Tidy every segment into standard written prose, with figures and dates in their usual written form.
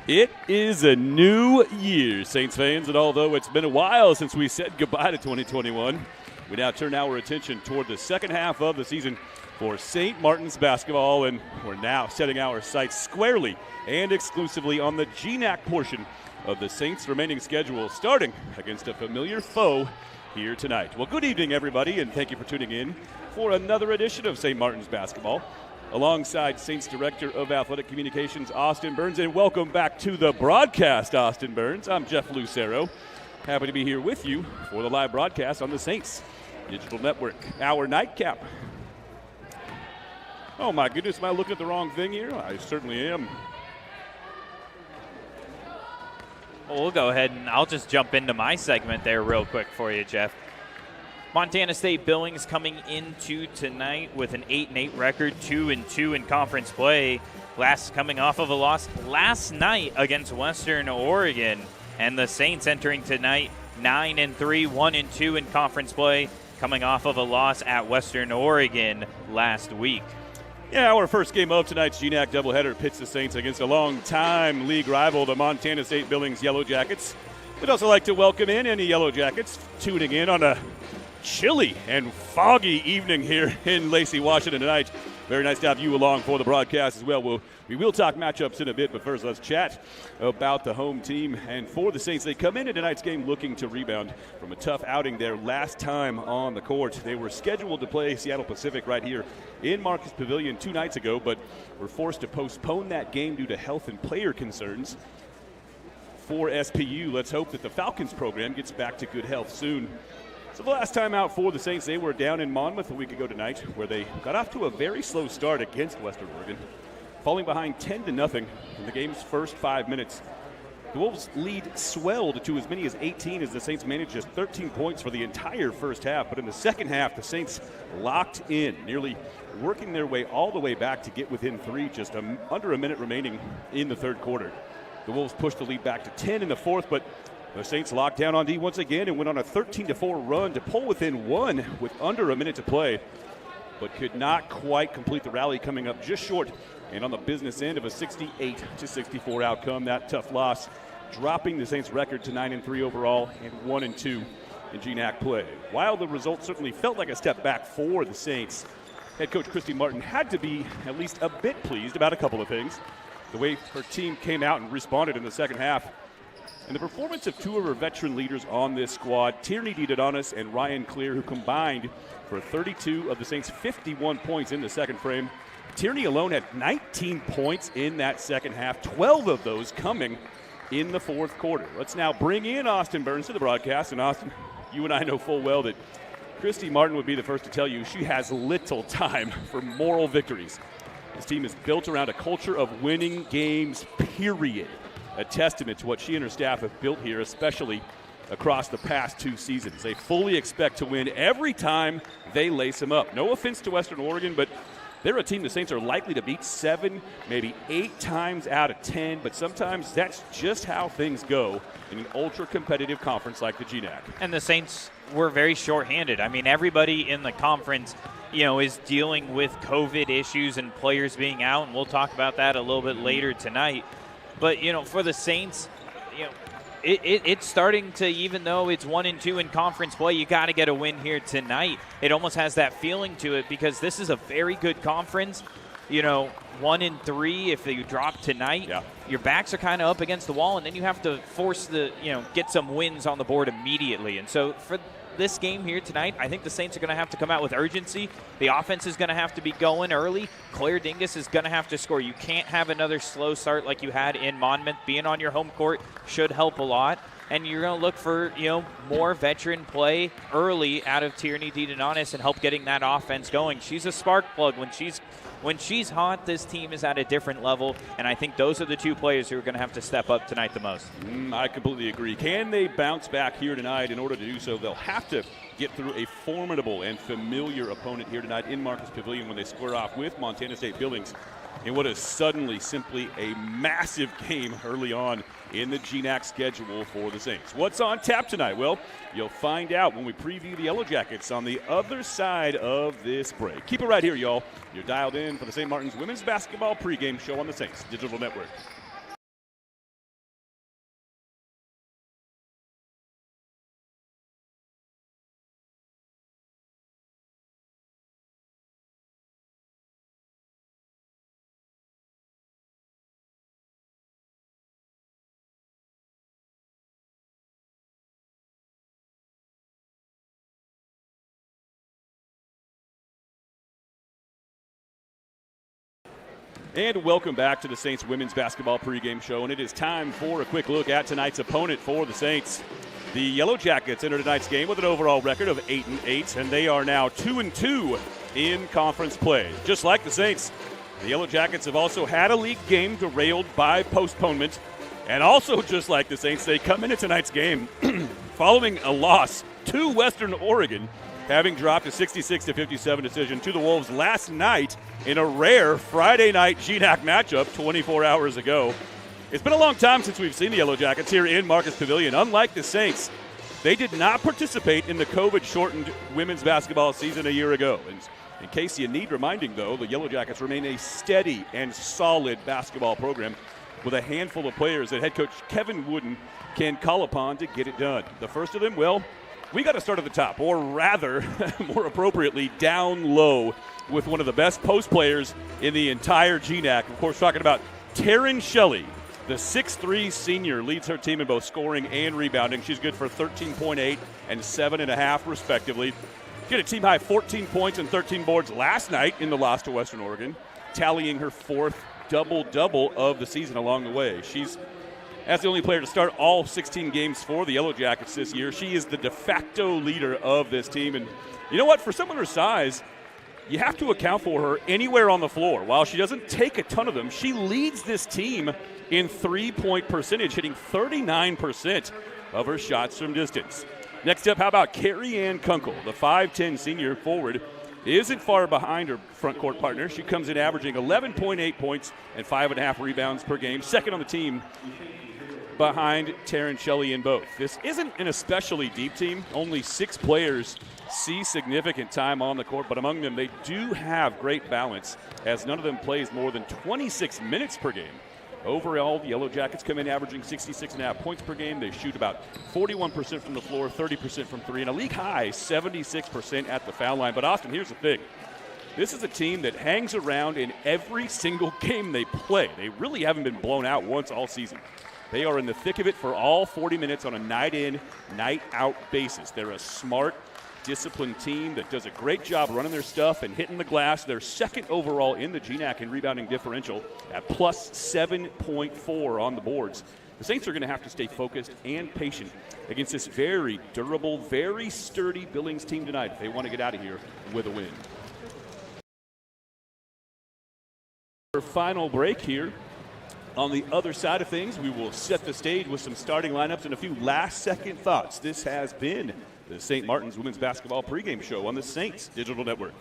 It is a new year, Saints fans, and although it's been a while since we said goodbye to 2021, we now turn our attention toward the second half of the season for St. Martin's basketball, and we're now setting our sights squarely and exclusively on the GNAC portion of the Saints' remaining schedule, starting against a familiar foe here tonight. Well, good evening, everybody, and thank you for tuning in for another edition of St. Martin's basketball. Alongside Saints Director of Athletic Communications, Austin Burns, and welcome back to the broadcast, Austin Burns. I'm Jeff Lucero. Happy to be here with you for the live broadcast on the Saints Digital Network. Our nightcap. Oh my goodness, am I looking at the wrong thing here? I certainly am. Well, we'll go ahead and I'll just jump into my segment there real quick for you, Jeff. Montana State Billings coming into tonight with an 8-8 record, 2-2 in conference play. Coming off of a loss last night against Western Oregon. And the Saints entering tonight 9-3, 1-2 in conference play, coming off of a loss at Western Oregon last week. Yeah, our first game of tonight's GNAC doubleheader pits the Saints against a long-time league rival, the Montana State Billings Yellow Jackets. We'd also like to welcome in any Yellow Jackets tuning in on a chilly and foggy evening here in Lacey, Washington tonight. Very nice to have you along for the broadcast as well. We will talk matchups in a bit, but first let's chat about the home team. And for the Saints, they come into tonight's game looking to rebound from a tough outing their last time on the court. They were scheduled to play Seattle Pacific right here in Marcus Pavilion 2 nights ago, but were forced to postpone that game due to health and player concerns. For SPU, let's hope that the Falcons program gets back to good health soon. So the last time out for the Saints, they were down in Monmouth a week ago tonight, where they got off to a very slow start against Western Oregon, falling behind 10-0 in the game's first 5 minutes. The Wolves' lead swelled to as many as 18 as the Saints managed just 13 points for the entire first half. But in the second half, the Saints locked in, nearly working their way all the way back to get within 3, just under a minute remaining in the third quarter. The Wolves pushed the lead back to 10 in the fourth, but the Saints locked down on D once again and went on a 13-4 run to pull within 1 with under a minute to play, but could not quite complete the rally, coming up just short and on the business end of a 68-64 outcome. That tough loss dropping the Saints' record to 9-3 overall and 1-2 in GNAC play. While the result certainly felt like a step back for the Saints, head coach Christy Martin had to be at least a bit pleased about a couple of things. The way her team came out and responded in the second half, and the performance of 2 of her veteran leaders on this squad, Tierney DeDonis and Ryan Clear, who combined for 32 of the Saints' 51 points in the second frame. Tierney alone had 19 points in that second half, 12 of those coming in the fourth quarter. Let's now bring in Austin Burns to the broadcast. And Austin, you and I know full well that Christy Martin would be the first to tell you she has little time for moral victories. This team is built around a culture of winning games, period. A testament to what she and her staff have built here, especially across the past 2 seasons. They fully expect to win every time they lace them up. No offense to Western Oregon, but they're a team the Saints are likely to beat 7, maybe 8 times out of 10, but sometimes that's just how things go in an ultra-competitive conference like the GNAC. And the Saints were very shorthanded. I mean, everybody in the conference, is dealing with COVID issues and players being out, and we'll talk about that a little bit later tonight. But, for the Saints, it's starting to, even though it's 1-2 in conference play, you got to get a win here tonight. It almost has that feeling to it because this is a very good conference. 1-3 if you drop tonight. Yeah. Your backs are kind of up against the wall, and then you have to force get some wins on the board immediately. And so for this game here tonight, I think the Saints are going to have to come out with urgency. The offense is going to have to be going early. Claire Dingus is going to have to score. You can't have another slow start like you had in Monmouth. Being on your home court should help a lot. And you're going to look for, more veteran play early out of Tierney DeDonis and help getting that offense going. She's a spark plug. When she's hot, this team is at a different level, and I think those are the 2 players who are going to have to step up tonight the most. I completely agree. Can they bounce back here tonight? In order to do so, they'll have to get through a formidable and familiar opponent here tonight in Marcus Pavilion when they square off with Montana State Billings in what is suddenly simply a massive game early on in the GNAC schedule for the Saints. What's on tap tonight? Well, you'll find out when we preview the Yellow Jackets on the other side of this break. Keep it right here, y'all. You're dialed in for the St. Martin's Women's Basketball pregame show on the Saints Digital Network. And welcome back to the Saints women's basketball pregame show. And it is time for a quick look at tonight's opponent for the Saints. The Yellow Jackets enter tonight's game with an overall record of 8-8, and they are now 2-2 in conference play. Just like the Saints, the Yellow Jackets have also had a league game derailed by postponement. And also just like the Saints, they come into tonight's game following a loss to Western Oregon, having dropped a 66-57 decision to the Wolves last night in a rare Friday night GNAC matchup 24 hours ago. It's been a long time since we've seen the Yellow Jackets here in Marcus Pavilion. Unlike the Saints, they did not participate in the COVID-shortened women's basketball season a year ago. And in case you need reminding, though, the Yellow Jackets remain a steady and solid basketball program with a handful of players that head coach Kevin Wooden can call upon to get it done. The first of them, well, we got to start at the top, or rather, more appropriately, down low with one of the best post players in the entire GNAC. Of course, talking about Taryn Shelley, the 6'3 senior, leads her team in both scoring and rebounding. She's good for 13.8 and 7.5, respectively. She had a team-high 14 points and 13 boards last night in the loss to Western Oregon, tallying her fourth double-double of the season along the way. She's as the only player to start all 16 games for the Yellow Jackets this year. She is the de facto leader of this team. And you know what? For someone her size, you have to account for her anywhere on the floor. While she doesn't take a ton of them, she leads this team in three-point percentage, hitting 39% of her shots from distance. Next up, how about Carrie Ann Kunkel, the 5'10 senior forward, isn't far behind her front court partner. She comes in averaging 11.8 points and 5.5 rebounds per game, second on the team behind Taryn Shelley in both. This isn't an especially deep team. Only 6 players see significant time on the court, but among them they do have great balance as none of them plays more than 26 minutes per game. Overall, the Yellow Jackets come in averaging 66.5 points per game. They shoot about 41% from the floor, 30% from three, and a league high 76% at the foul line. But Austin, here's the thing. This is a team that hangs around in every single game they play. They really haven't been blown out once all season. They are in the thick of it for all 40 minutes on a night-in, night-out basis. They're a smart, disciplined team that does a great job running their stuff and hitting the glass. They're second overall in the GNAC in rebounding differential at plus 7.4 on the boards. The Saints are going to have to stay focused and patient against this very durable, very sturdy Billings team tonight if they want to get out of here with a win. Our final break here. On the other side of things, we will set the stage with some starting lineups and a few last-second thoughts. This has been the St. Martin's Women's Basketball pregame show on the Saints Digital Network.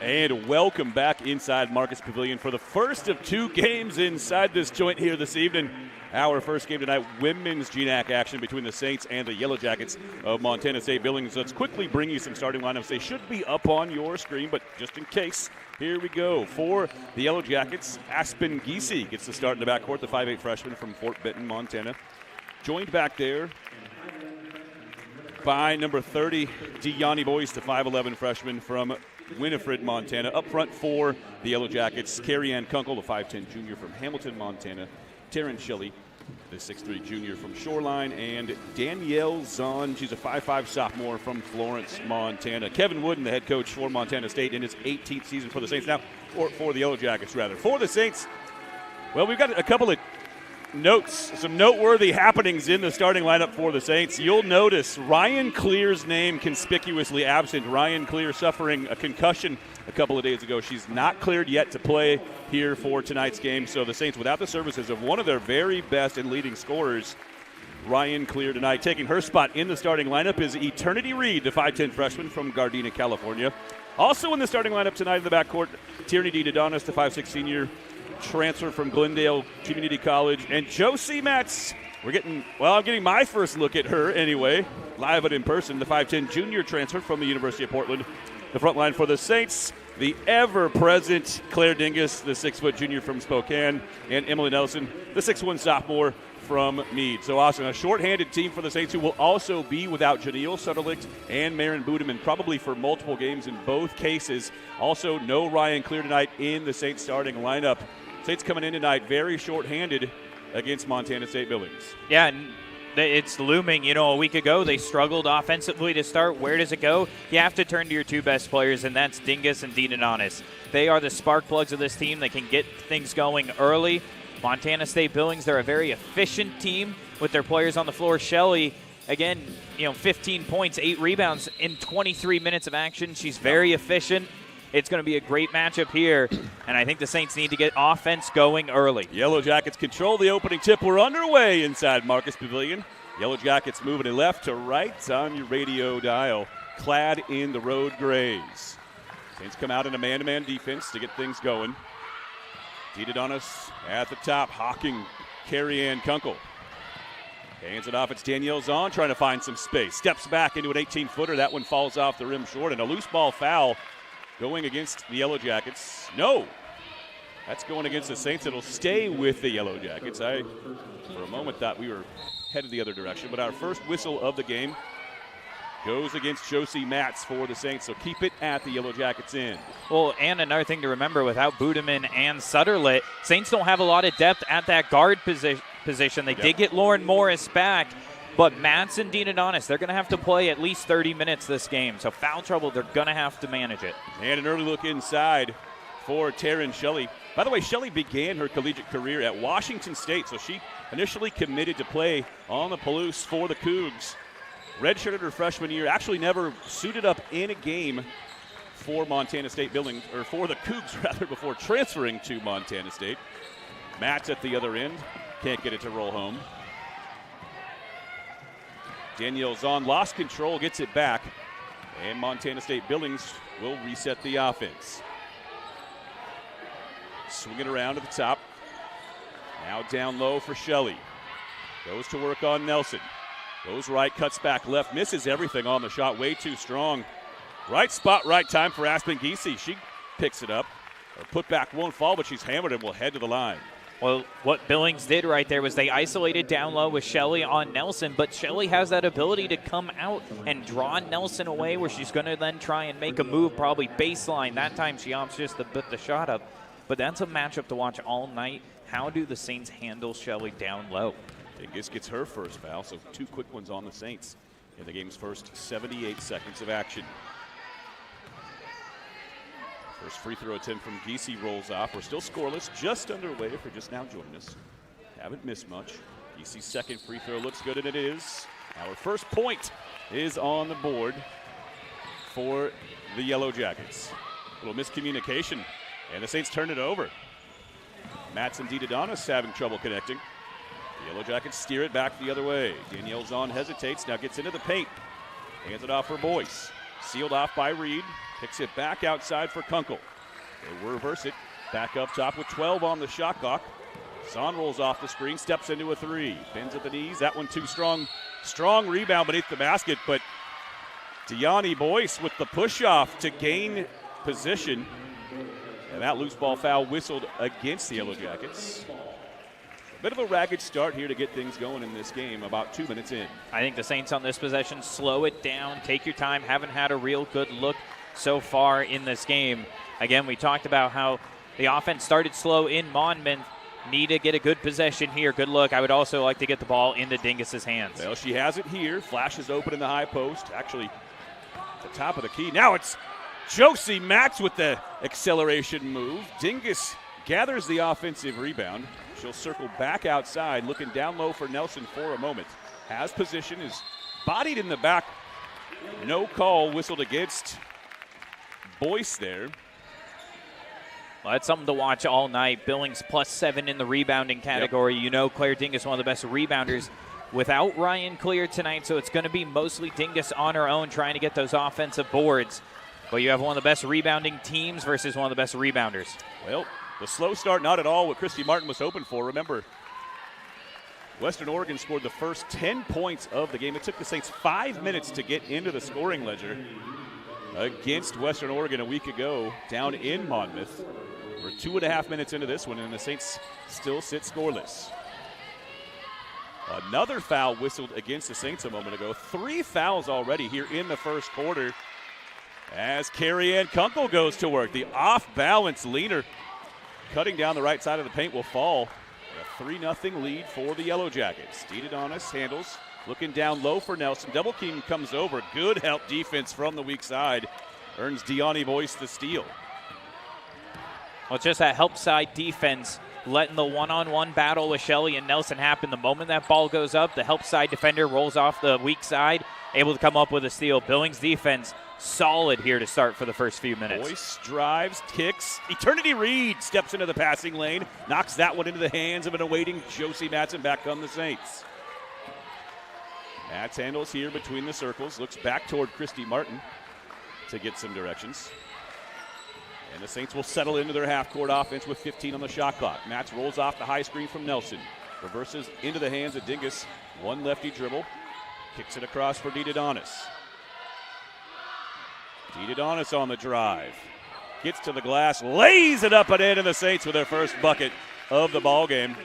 And welcome back inside Marcus Pavilion for the first of 2 games inside this joint here this evening. Our first game tonight, women's GNAC action between the Saints and the Yellow Jackets of Montana State Billings. Let's quickly bring you some starting lineups. They should be up on your screen, but just in case, here we go. For the Yellow Jackets, Aspen Giese gets the start in the backcourt, the 5'8 freshman from Fort Benton, Montana. Joined back there by number 30, De'Yani Boyce, the 5'11 freshman from Winifred, Montana. Up front for the Yellow Jackets, Carrie Ann Kunkel, the 5'10 junior from Hamilton, Montana. Taryn Shelley, the 6'3 junior from Shoreline, and Danielle Zahn, she's a 5'5 sophomore from Florence, Montana. Kevin Wooden, the head coach for Montana State in his 18th season for the Saints. Now, or for the Yellow Jackets, rather. For the Saints, well, we've got a couple of notes, some noteworthy happenings in the starting lineup for the Saints. You'll notice Ryan Clear's name conspicuously absent. Ryan Clear suffering a concussion a couple of days ago. She's not cleared yet to play here for tonight's game. So the Saints, without the services of one of their very best and leading scorers, Ryan Clear tonight. Taking her spot in the starting lineup is Eternity Reed, the 5'10 freshman from Gardena, California. Also in the starting lineup tonight in the backcourt, Tierney D. Dodonis, the 5'6 senior transfer from Glendale Community College, and Josie Metz. I'm getting my first look at her anyway, live and in person, the 5'10 junior transfer from the University of Portland. The front line for the Saints, the ever-present Claire Dingus, the 6' junior from Spokane, and Emily Nelson, the 6'1 sophomore from Meade. So awesome. A shorthanded team for the Saints, who will also be without Janelle Sutterlicht and Maren Budeman, probably for multiple games in both cases. Also, no Ryan Clear tonight in the Saints starting lineup. Saints coming in tonight very shorthanded against Montana State Billings. Yeah, and it's looming. A week ago they struggled offensively to start. Where does it go? You have to turn to your 2 best players, and that's Dingus and Dodonis. They are the spark plugs of this team. They can get things going early. Montana State Billings, they're a very efficient team with their players on the floor. Shelley, again, 15 points, 8 rebounds in 23 minutes of action. She's very efficient. It's going to be a great matchup here, and I think the Saints need to get offense going early. Yellow Jackets control the opening tip. We're underway inside Marcus Pavilion. Yellow Jackets moving it left to right on your radio dial, clad in the road grays. Saints come out in a man-to-man defense to get things going. Dodonis at the top, hawking Carrie Ann Kunkel. Hands it off. It's Danielle Zahn trying to find some space. Steps back into an 18-footer. That one falls off the rim short, and a loose ball foul going against the Yellow Jackets. No, that's going against the Saints. It'll stay with the Yellow Jackets. I, for a moment, thought we were headed the other direction, but our first whistle of the game goes against Josie Matz for the Saints, so keep it at the Yellow Jackets end. Well, and another thing to remember, without Budeman and Sutterlitt, Saints don't have a lot of depth at that guard position. They did get Lauren Morris back, but Matz and Dodonis, they're going to have to play at least 30 minutes this game. So foul trouble, they're going to have to manage it. And an early look inside for Taryn Shelley. By the way, Shelley began her collegiate career at Washington State, so she initially committed to play on the Palouse for the Cougs. Redshirted her freshman year, actually never suited up in a game for Montana State Billings, or for the Cougs rather, before transferring to Montana State. Matz at the other end, can't get it to roll home. Danielle Zahn lost control, gets it back, and Montana State Billings will reset the offense. Swing it around to the top. Now down low for Shelley. Goes to work on Nelson. Goes right, cuts back left, misses everything on the shot, way too strong. Right spot, right time for Aspen Giese. She picks it up. Her put back won't fall, but she's hammered and will head to the line. Well, what Billings did right there was they isolated down low with Shelley on Nelson, but Shelley has that ability to come out and draw Nelson away, where she's going to then try and make a move, probably baseline. That time she opts just to put the shot up. But that's a matchup to watch all night. How do the Saints handle Shelley down low? Dingus gets her first foul, so 2 quick ones on the Saints in the game's first 78 seconds of action. First free throw attempt from Giese rolls off. We're still scoreless, just underway if you're just now joining us. Haven't missed much. Giese's second free throw looks good, and it is. Our first point is on the board for the Yellow Jackets. A little miscommunication, and the Saints turn it over. Matz and Dodonis having trouble connecting. The Yellow Jackets steer it back the other way. Danielle Zahn hesitates, now gets into the paint. Hands it off for Boyce. Sealed off by Reed. Kicks it back outside for Kunkel. They reverse it. Back up top with 12 on the shot clock. Son rolls off the screen, steps into a three. Bends at the knees. That one too strong. Strong rebound beneath the basket, but Deani Boyce with the push-off to gain position. And that loose ball foul whistled against the Yellow Jackets. A bit of a ragged start here to get things going in this game, about 2 minutes in. I think the Saints on this possession, slow it down, take your time, haven't had a real good look so far in this game. Again, we talked about how the offense started slow in Monmouth. Need to get a good possession here. Good look. I would also like to get the ball into Dingus's hands. Well, she has it here. Flashes open in the high post. Actually, the top of the key. Now it's Josie Matz with the acceleration move. Dingus gathers the offensive rebound. She'll circle back outside, looking down low for Nelson for a moment. Has position, is bodied in the back. No call whistled against Boyce there. Well, that's something to watch all night. Billings +7 in the rebounding category. Yep. You know Claire Dingus, one of the best rebounders without Ryan Clear tonight, so it's going to be mostly Dingus on her own trying to get those offensive boards. But you have one of the best rebounding teams versus one of the best rebounders. Well, the slow start, not at all what Christy Martin was hoping for. Remember, Western Oregon scored the first 10 points of the game. It took the Saints 5 minutes to get into the scoring ledger against Western Oregon a week ago down in Monmouth. We're 2.5 minutes into this one, and the Saints still sit scoreless. Another foul whistled against the Saints a moment ago. 3 fouls already here in the first quarter as Carrie Ann Kunkel goes to work. The off-balance leaner cutting down the right side of the paint will fall. A 3-0 lead for the Yellow Jackets. Didadonis handles, looking down low for Nelson. Double team comes over. Good help defense from the weak side. Earns Deani Boyce the steal. Well, it's just that help side defense letting the one-on-one battle with Shelley and Nelson happen. The moment that ball goes up, the help side defender rolls off the weak side, able to come up with a steal. Billings defense solid here to start for the first few minutes. Boyce drives, kicks. Eternity Reed steps into the passing lane, knocks that one into the hands of an awaiting Josie Matson. Back come the Saints. Matz handles here between the circles, looks back toward Christy Martin to get some directions. And the Saints will settle into their half-court offense with 15 on the shot clock. Matz rolls off the high screen from Nelson. Reverses into the hands of Dingus. One lefty dribble. Kicks it across for Didadonis. Didadonis on the drive. Gets to the glass, lays it up and in, and the Saints with their first bucket of the ball game.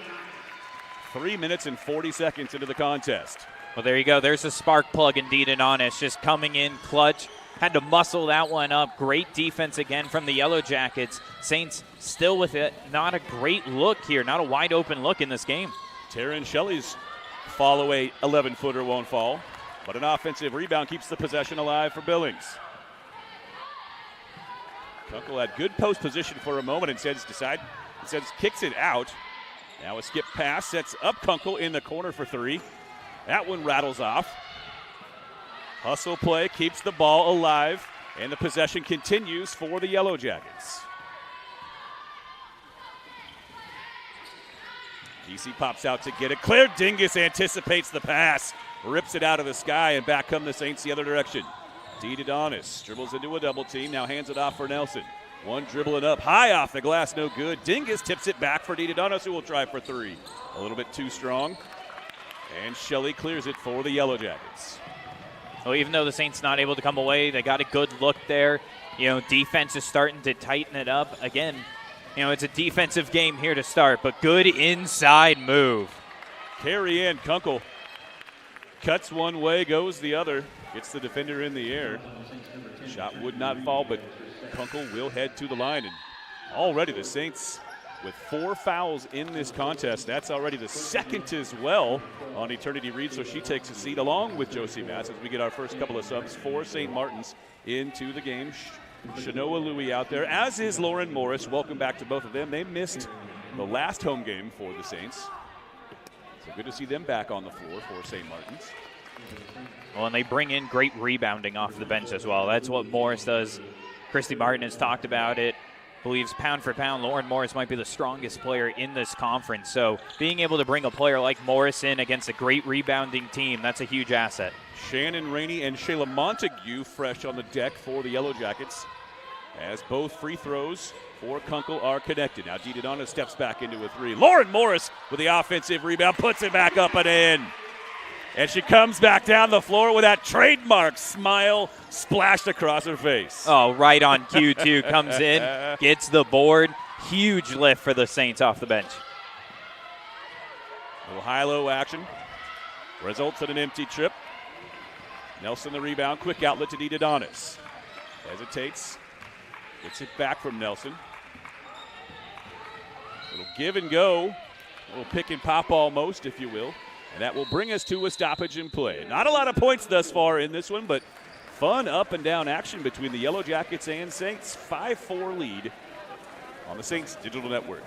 3 minutes and 40 seconds into the contest. Well, there you go. There's a spark plug in Didadonis, just coming in clutch. Had to muscle that one up. Great defense again from the Yellow Jackets. Saints still with it. Not a great look here. Not a wide open look in this game. Taryn Shelley's fall-away 11-footer won't fall. But an offensive rebound keeps the possession alive for Billings. Kunkel had good post position for a moment and kicks it out. Now a skip pass sets up Kunkel in the corner for three. That one rattles off. Hustle play keeps the ball alive, and the possession continues for the Yellow Jackets. DC pops out to get it. Claire Dingus anticipates the pass, rips it out of the sky, and back come the Saints the other direction. Didadonis dribbles into a double team, now hands it off for Nelson. One dribbling up, high off the glass, no good. Dingus tips it back for Didadonis, who will try for three. A little bit too strong, and Shelley clears it for the Yellow Jackets. Well, even though the Saints not able to come away, they got a good look there. You know, defense is starting to tighten it up. Again, you know, it's a defensive game here to start, but good inside move. Carrie Ann Kunkel cuts one way, goes the other, gets the defender in the air. Shot would not fall, but Kunkel will head to the line. And already the Saints with 4 fouls in this contest. That's already the second as well on Eternity Reed, so she takes a seat along with Josie Matz as we get our first couple of subs for St. Martin's into the game. Shanoa Louie out there, as is Lauren Morris. Welcome back to both of them. They missed the last home game for the Saints. So good to see them back on the floor for St. Martin's. Well, and they bring in great rebounding off the bench as well. That's what Morris does. Christy Martin has talked about it. Believes pound for pound, Lauren Morris might be the strongest player in this conference. So being able to bring a player like Morris in against a great rebounding team, that's a huge asset. Shannon Rainey and Shayla Montague fresh on the deck for the Yellow Jackets. as both free throws for Kunkel are connected. Now DiDonato steps back into a three. Lauren Morris with the offensive rebound, puts it back up and in. And she comes back down the floor with that trademark smile splashed across her face. Oh, right on cue, too. Comes in, gets the board. Huge lift for the Saints off the bench. Little high-low action. Results in an empty trip. Nelson the rebound. Quick outlet to DiDonato. Hesitates. Gets it back from Nelson. Little give and go. A little pick and pop almost, if you will. And that will bring us to a stoppage in play. Not a lot of points thus far in this one, but fun up and down action between the Yellow Jackets and Saints. 5-4 lead on the Saints Digital Network.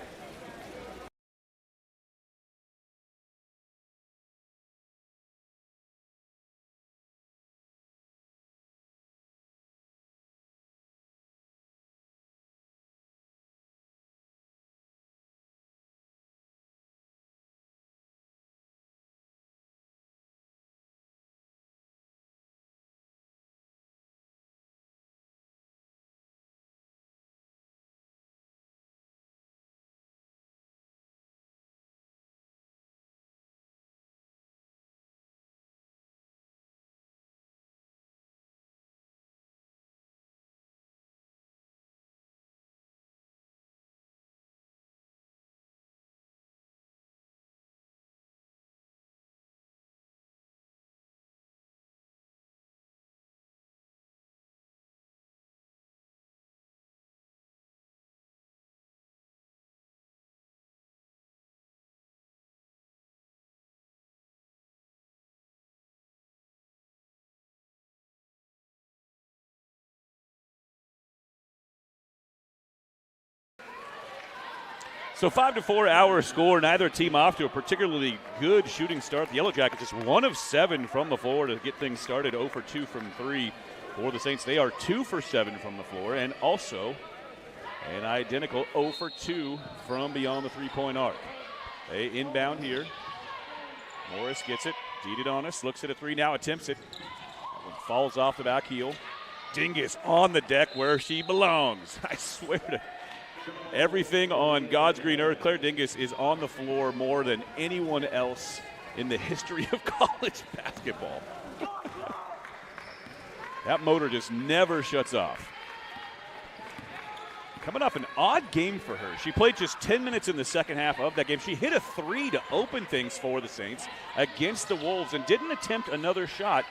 So 5-4 our score. Neither team off to a particularly good shooting start. The Yellow Jackets just 1 of 7 from the floor to get things started. 0 for 2 from 3 for the Saints. They are 2 for 7 from the floor, and also an identical 0 for 2 from beyond the three-point arc. They inbound here. Morris gets it. DiDonato looks at a three, now attempts it. That one falls off the back heel. Dingus on the deck where she belongs. I swear to everything on God's green earth, Claire Dingus is on the floor more than anyone else in the history of college basketball. That motor just never shuts off. Coming off an odd game for her. She played just 10 minutes in the second half of that game. She hit a three to open things for the Saints against the Wolves and didn't attempt another shot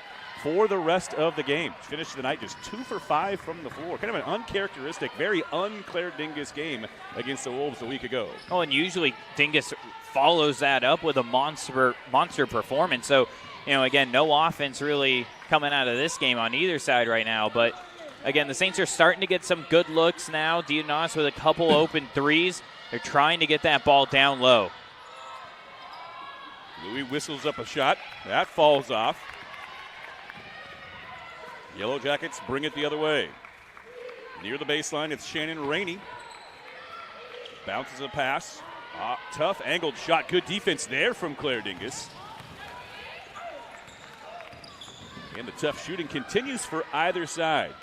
for the rest of the game. She finished the night just 2 for 5 from the floor. Kind of an uncharacteristic, very un-Claire Dingus game against the Wolves a week ago. Oh, and usually Dingus follows that up with a monster performance. So, again, no offense really coming out of this game on either side right now. But, again, the Saints are starting to get some good looks now. DiDonato with a couple open threes. They're trying to get that ball down low. Louis whistles up a shot. That falls off. Yellow Jackets bring it the other way. Near the baseline, it's Shannon Rainey. Bounces a pass. Tough angled shot. Good defense there from Claire Dingus. And the tough shooting continues for either side.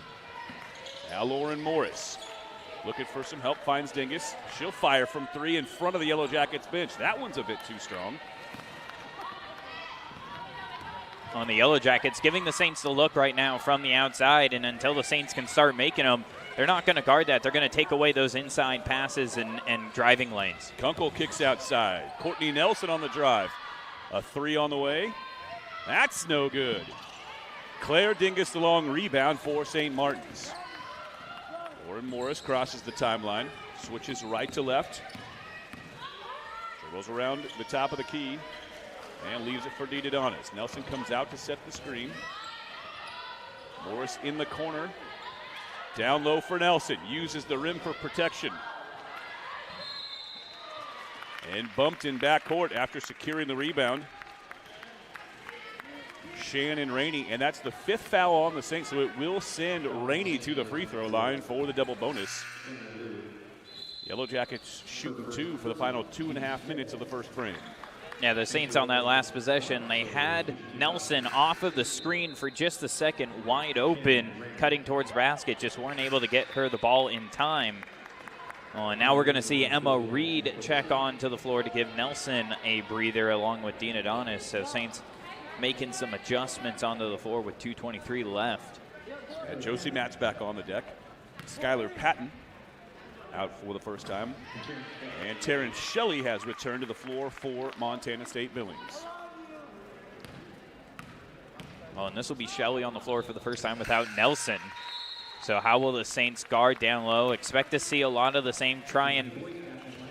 Now Lauren Morris looking for some help, finds Dingus. She'll fire from three in front of the Yellow Jackets bench. That one's a bit too strong. On the Yellow Jackets, giving the Saints the look right now from the outside, and until the Saints can start making them, they're not going to guard that. They're going to take away those inside passes and driving lanes. Kunkel kicks outside. Courtney Nelson on the drive. A three on the way. That's no good. Claire Dingus the long rebound for St. Martin's. Lauren Morris crosses the timeline, switches right to left. Goes around the top of the key. And leaves it for DiDonato. Nelson comes out to set the screen. Morris in the corner. Down low for Nelson. Uses the rim for protection. And bumped in backcourt after securing the rebound. Shannon Rainey, and that's the 5th foul on the Saints, so it will send Rainey to the free throw line for the double bonus. Yellow Jackets shooting 2 for the final 2.5 minutes of the first frame. Yeah, the Saints on that last possession, they had Nelson off of the screen for just a second, wide open, cutting towards basket, just weren't able to get her the ball in time. Oh, and now we're going to see Emma Reed check onto the floor to give Nelson a breather along with Dean Adonis. So Saints making some adjustments onto the floor with 2:23 left. Josie Matz back on the deck. Skylar Patton out for the first time. And Taryn Shelley has returned to the floor for Montana State Billings. Oh, and this will be Shelley on the floor for the first time without Nelson. So how will the Saints guard down low? Expect to see a lot of the same, try and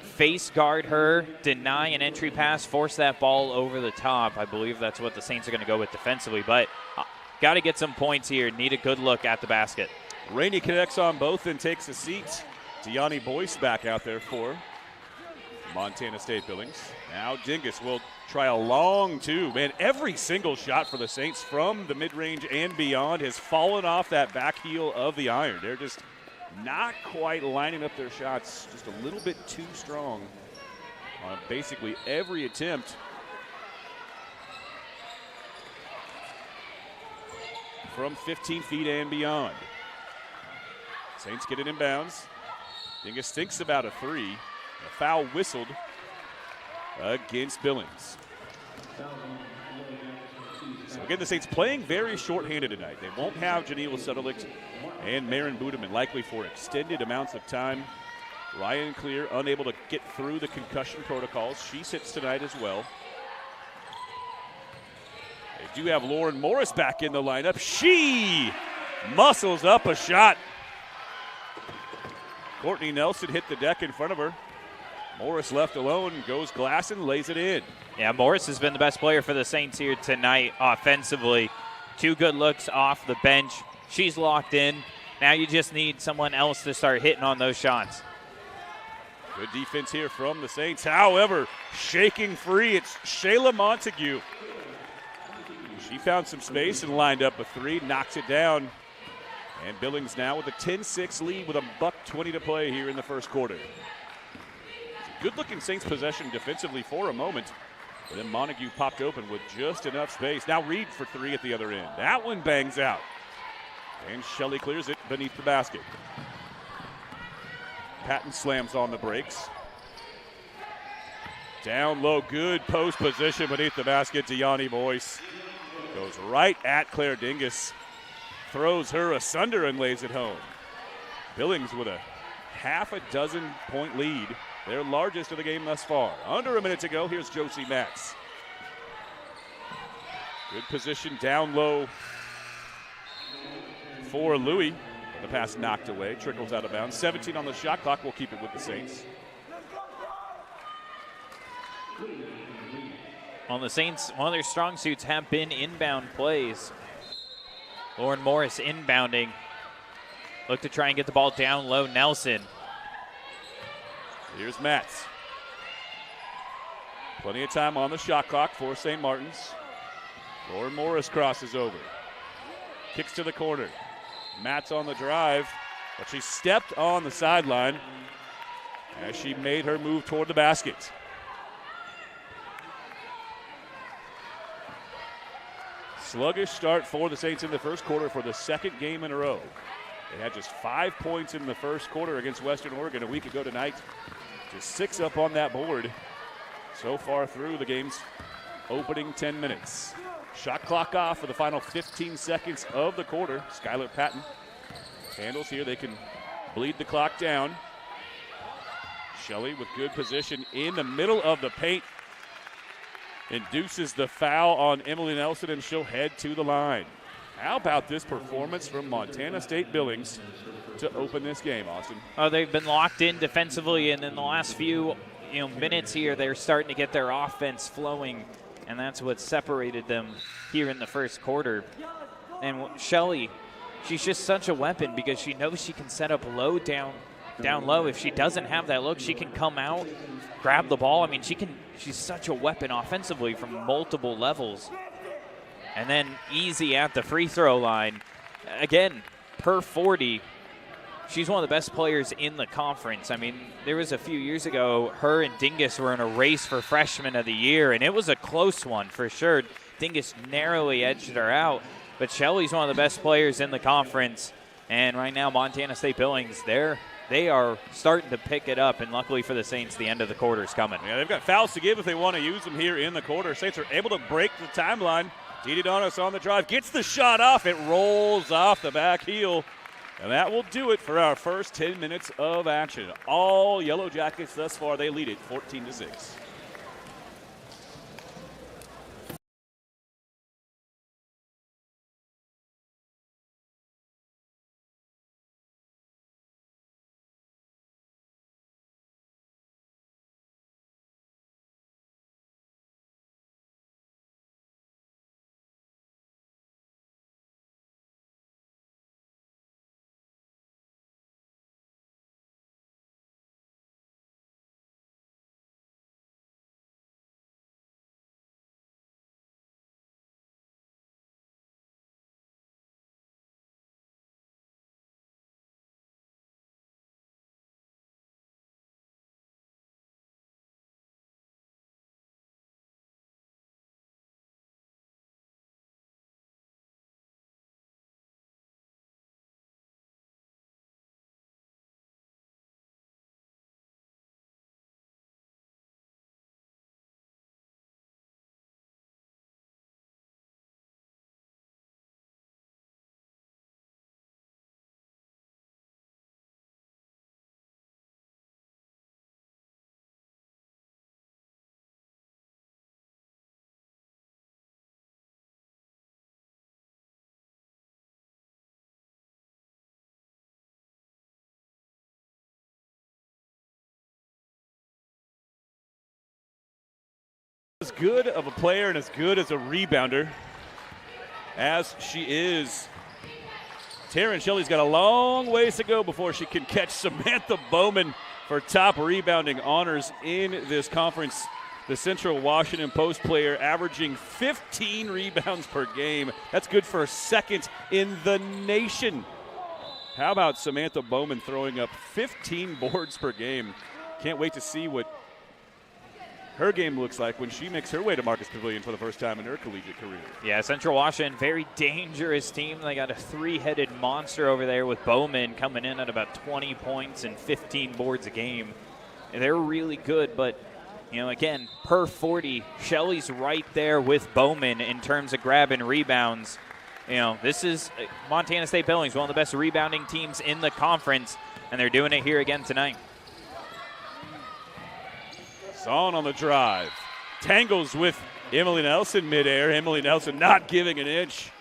face guard her, deny an entry pass, force that ball over the top. I believe that's what the Saints are going to go with defensively, but got to get some points here. Need a good look at the basket. Rainey connects on both and takes a seat. Deani Boyce back out there for Montana State Billings. Now Dingus will try a long two. Man, every single shot for the Saints from the mid-range and beyond has fallen off that back heel of the iron. They're just not quite lining up their shots, just a little bit too strong on basically every attempt. From 15 feet and beyond. Saints get it inbounds. Dingus thinks about a three. A foul whistled against Billings. So again, the Saints playing very short-handed tonight. They won't have Janila Suttelicht and Maren Budeman likely for extended amounts of time. Ryan Clear unable to get through the concussion protocols. She sits tonight as well. They do have Lauren Morris back in the lineup. She muscles up a shot. Courtney Nelson hit the deck in front of her. Morris left alone, goes glass and lays it in. Yeah, Morris has been the best player for the Saints here tonight offensively. 2 good looks off the bench. She's locked in. Now you just need someone else to start hitting on those shots. Good defense here from the Saints. However, shaking free, it's Shayla Montague. She found some space and lined up a three, knocks it down. And Billings now with a 10-6 lead with a $1:20 to play here in the first quarter. Good-looking Saints possession defensively for a moment. But then Montague popped open with just enough space. Now Reed for three at the other end. That one bangs out. And Shelley clears it beneath the basket. Patton slams on the brakes. Down low, good post position beneath the basket. Deani Boyce goes right at Claire Dingus. Throws her asunder and lays it home. Billings with a half a dozen point lead. Their largest of the game thus far. Under a minute to go, here's Josie Matz. Good position down low for Louie. The pass knocked away, trickles out of bounds. 17 on the shot clock, we'll keep it with the Saints. On the Saints, one of their strong suits have been inbound plays. Lauren Morris inbounding. Look to try and get the ball down low. Nelson. Here's Matz. Plenty of time on the shot clock for St. Martin's. Lauren Morris crosses over. Kicks to the corner. Matz on the drive, but she stepped on the sideline as she made her move toward the basket. Sluggish start for the Saints in the first quarter for the second game in a row. They had just 5 points in the first quarter against Western Oregon a week ago tonight. Just 6 up on that board so far through the game's opening 10 minutes. Shot clock off for the final 15 seconds of the quarter. Skylar Patton handles here. They can bleed the clock down. Shelley with good position in the middle of the paint. Induces the foul on Emily Nelson, and she'll head to the line. How about this performance from Montana State Billings to open this game, Austin? Oh, they've been locked in defensively, and in the last few minutes here, they're starting to get their offense flowing, and that's what separated them here in the first quarter. And Shelley, she's just such a weapon because she knows she can set up low down low. If she doesn't have that look, she can come out, grab the ball. I mean, she's such a weapon offensively from multiple levels. And then easy at the free throw line. Again, per 40, she's one of the best players in the conference. I mean, there was a few years ago, her and Dingus were in a race for Freshman of the Year, and it was a close one for sure. Dingus narrowly edged her out, but Shelley's one of the best players in the conference. And right now, Montana State Billings, they are starting to pick it up, and luckily for the Saints, the end of the quarter is coming. Yeah, they've got fouls to give if they want to use them here in the quarter. Saints are able to break the timeline. Didi Donis on the drive, gets the shot off. It rolls off the back heel, and that will do it for our first 10 minutes of action. All Yellow Jackets thus far, they lead it 14-6. As good of a player and as good as a rebounder as she is, Taryn Shelley's got a long ways to go before she can catch Samantha Bowman for top rebounding honors in this conference. The Central Washington Post player averaging 15 rebounds per game. That's good for a second in the nation. How about Samantha Bowman throwing up 15 boards per game? Can't wait to see what her game looks like when she makes her way to Marcus Pavilion for the first time in her collegiate career. Yeah, Central Washington, very dangerous team. They got a three-headed monster over there with Bowman coming in at about 20 points and 15 boards a game. They're really good, but, you know, again, per 40, Shelley's right there with Bowman in terms of grabbing rebounds. You know, this is Montana State Billings, one of the best rebounding teams in the conference, and they're doing it here again tonight. Zahn on the drive. Tangles with Emily Nelson midair. Emily Nelson not giving an inch.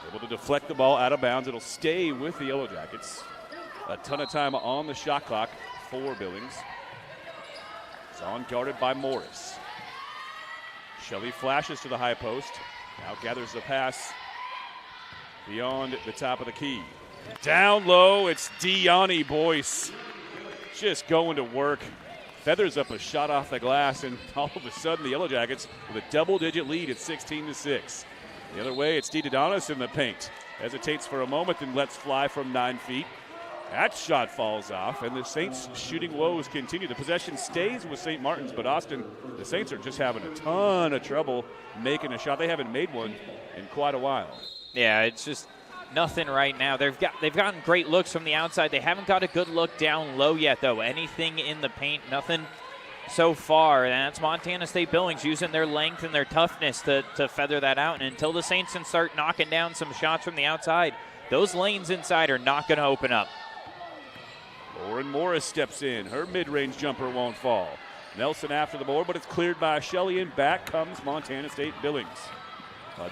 Able to deflect the ball out of bounds. It'll stay with the Yellow Jackets. A ton of time on the shot clock for Billings. Zahn guarded by Morris. Shelley flashes to the high post. Now gathers the pass beyond the top of the key. Down low, it's Deani Boyce. Just going to work, feathers up a shot off the glass, and all of a sudden the Yellow Jackets with a double-digit lead at 16-6. The other way, it's Didi Donis in the paint. Hesitates for a moment, then lets fly from 9 feet. That shot falls off, and the Saints' shooting woes continue. The possession stays with St. Martin's, but Austin, the Saints are just having a ton of trouble making a shot. They haven't made one in quite a while. Yeah, it's just nothing right now. They've gotten great looks from the outside. They haven't got a good look down low yet, though. Anything in the paint, nothing so far. And that's Montana State Billings using their length and their toughness to feather that out. And until the Saints can start knocking down some shots from the outside, those lanes inside are not going to open up. Lauren Morris steps in. Her mid-range jumper won't fall. Nelson after the board, but it's cleared by Shelley, and back comes Montana State Billings.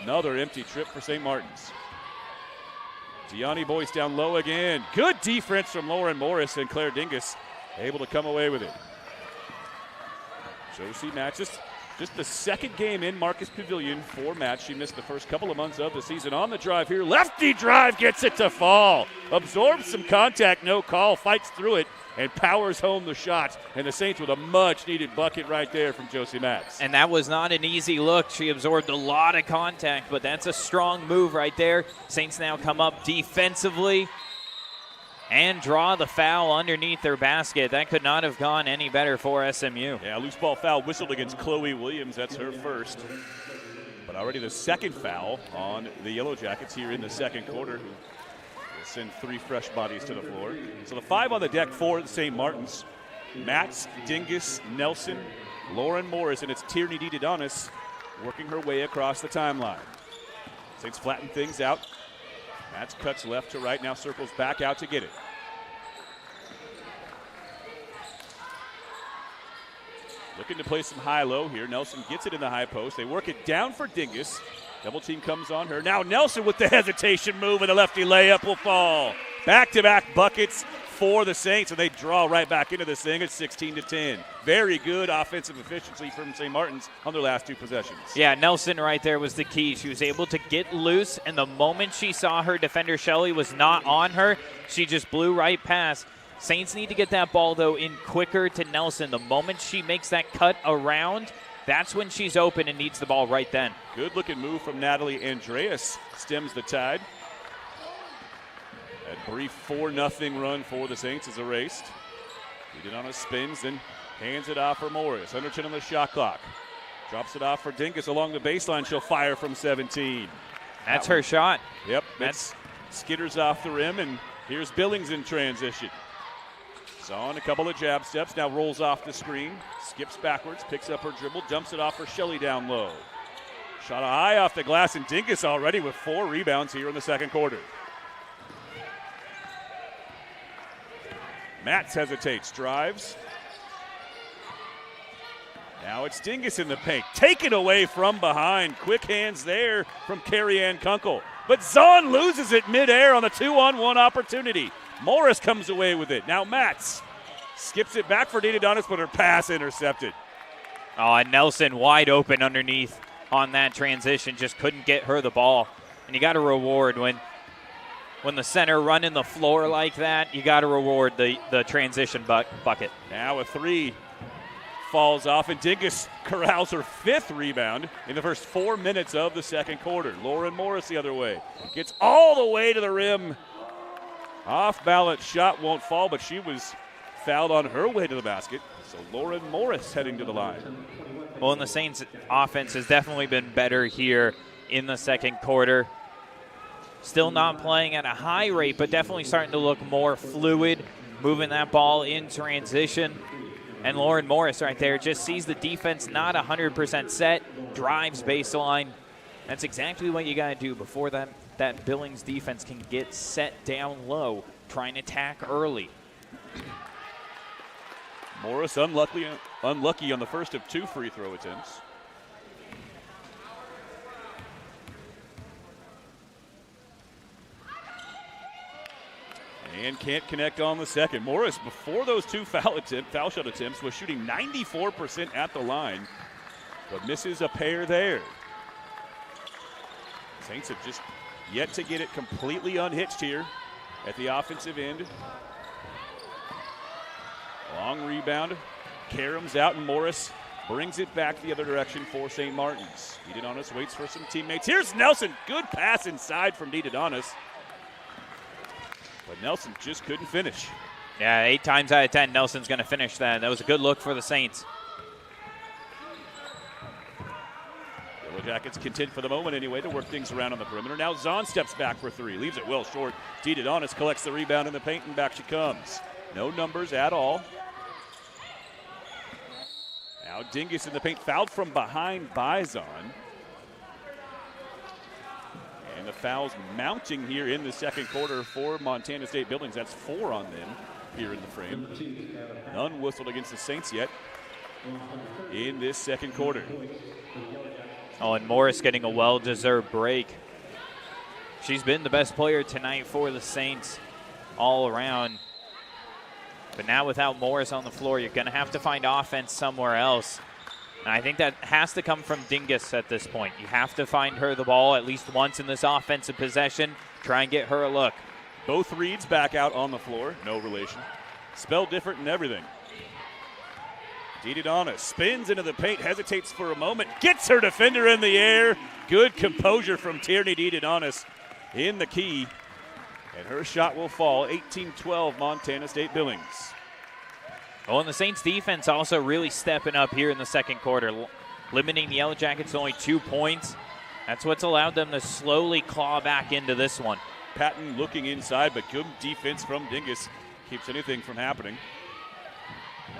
Another empty trip for St. Martin's. Deani Boyce down low again. Good defense from Lauren Morris, and Claire Dingus able to come away with it. Josie Matches, just the second game in Marcus Pavilion for Matt. She missed the first couple of months of the season. On the drive here, lefty drive, gets it to fall. Absorbs some contact, no call, fights through it, and powers home the shot. And the Saints with a much-needed bucket right there from Josie Matz. And that was not an easy look. She absorbed a lot of contact, but that's a strong move right there. Saints now come up defensively, and draw the foul underneath their basket. That could not have gone any better for SMU. Yeah, loose ball foul whistled against Chloe Williams. That's her first. But already the second foul on the Yellow Jackets here in the second quarter. Who will send 3 fresh bodies to the floor. So the 5 on the deck for the St. Martins. Matz, Dingus, Nelson, Lauren Morris, and it's Tierney DeDonis working her way across the timeline. Saints flatten things out. Matz cuts left to right, now circles back out to get it. Looking to play some high-low here. Nelson gets it in the high post. They work it down for Dingus. Double team comes on her. Now Nelson with the hesitation move, and the lefty layup will fall. Back-to-back buckets for the Saints, and they draw right back into this thing at 16-10. Very good offensive efficiency from St. Martins on their last 2 possessions. Yeah, Nelson right there was the key. She was able to get loose, and the moment she saw her defender Shelley was not on her, she just blew right past. Saints need to get that ball, though, in quicker to Nelson. The moment she makes that cut around, that's when she's open and needs the ball right then. Good-looking move from Natalie Andreas. Stems the tide. That brief 4-0 run for the Saints is erased. DeDonis spins, then hands it off for Morris. Under 10 on the shot clock. Drops it off for Dingus along the baseline. She'll fire from 17. That's her shot. Yep, that's skitters off the rim, and here's Billings in transition. On a couple of jab steps, now rolls off the screen, skips backwards, picks up her dribble, dumps it off for Shelley down low. Shot high off the glass, and Dingus already with 4 rebounds here in the second quarter. Matz hesitates, drives. Now it's Dingus in the paint, taken away from behind. Quick hands there from Carrie Ann Kunkel. But Zahn loses it midair on the 2-on-1 opportunity. Morris comes away with it. Now Matz skips it back for DeDonis, but her pass intercepted. Oh, and Nelson wide open underneath on that transition. Just couldn't get her the ball. And you got to reward when the center running the floor like that, you got to reward the transition bucket. Now a 3 falls off, and Dingus corrals her 5th rebound in the first 4 minutes of the second quarter. Lauren Morris the other way. Gets all the way to the rim. Off balance shot won't fall, but she was fouled on her way to the basket. So Lauren Morris heading to the line. Well, and the Saints offense has definitely been better here in the second quarter. Still not playing at a high rate, but definitely starting to look more fluid, moving that ball in transition. And Lauren Morris right there just sees the defense not 100% set, drives baseline. That's exactly what you got to do before that Billings defense can get set down low, trying to attack early. Morris unlucky on the first of 2 free throw attempts. And can't connect on the second. Morris, before those 2 foul shot attempts, was shooting 94% at the line, but misses a pair there. Saints have just yet to get it completely unhitched here at the offensive end. Long rebound. Karams out, and Morris brings it back the other direction for St. Martins. DeDonis waits for some teammates. Here's Nelson. Good pass inside from DeDonis. But Nelson just couldn't finish. Yeah, 8 times out of 10, Nelson's going to finish that. That was a good look for the Saints. Yellow Jackets content for the moment anyway to work things around on the perimeter. Now Zahn steps back for 3. Leaves it well short. DeDonis collects the rebound in the paint, and back she comes. No numbers at all. Now Dingus in the paint, fouled from behind by Zahn. And the fouls mounting here in the second quarter for Montana State Billings. That's 4 on them here in the frame. None whistled against the Saints yet in this second quarter. Oh, and Morris getting a well-deserved break. She's been the best player tonight for the Saints all around. But now without Morris on the floor, you're going to have to find offense somewhere else. And I think that has to come from Dingus at this point. You have to find her the ball at least once in this offensive possession. Try and get her a look. Both Reeds back out on the floor. No relation. Spelled different and everything. DeDonis spins into the paint, hesitates for a moment, gets her defender in the air. Good composure from Tierney DeDonis in the key. And her shot will fall. 18-12 Montana State Billings. Oh, and the Saints defense also really stepping up here in the second quarter, limiting the Yellow Jackets to only 2 points. That's what's allowed them to slowly claw back into this one. Patton looking inside, but good defense from Dingus keeps anything from happening.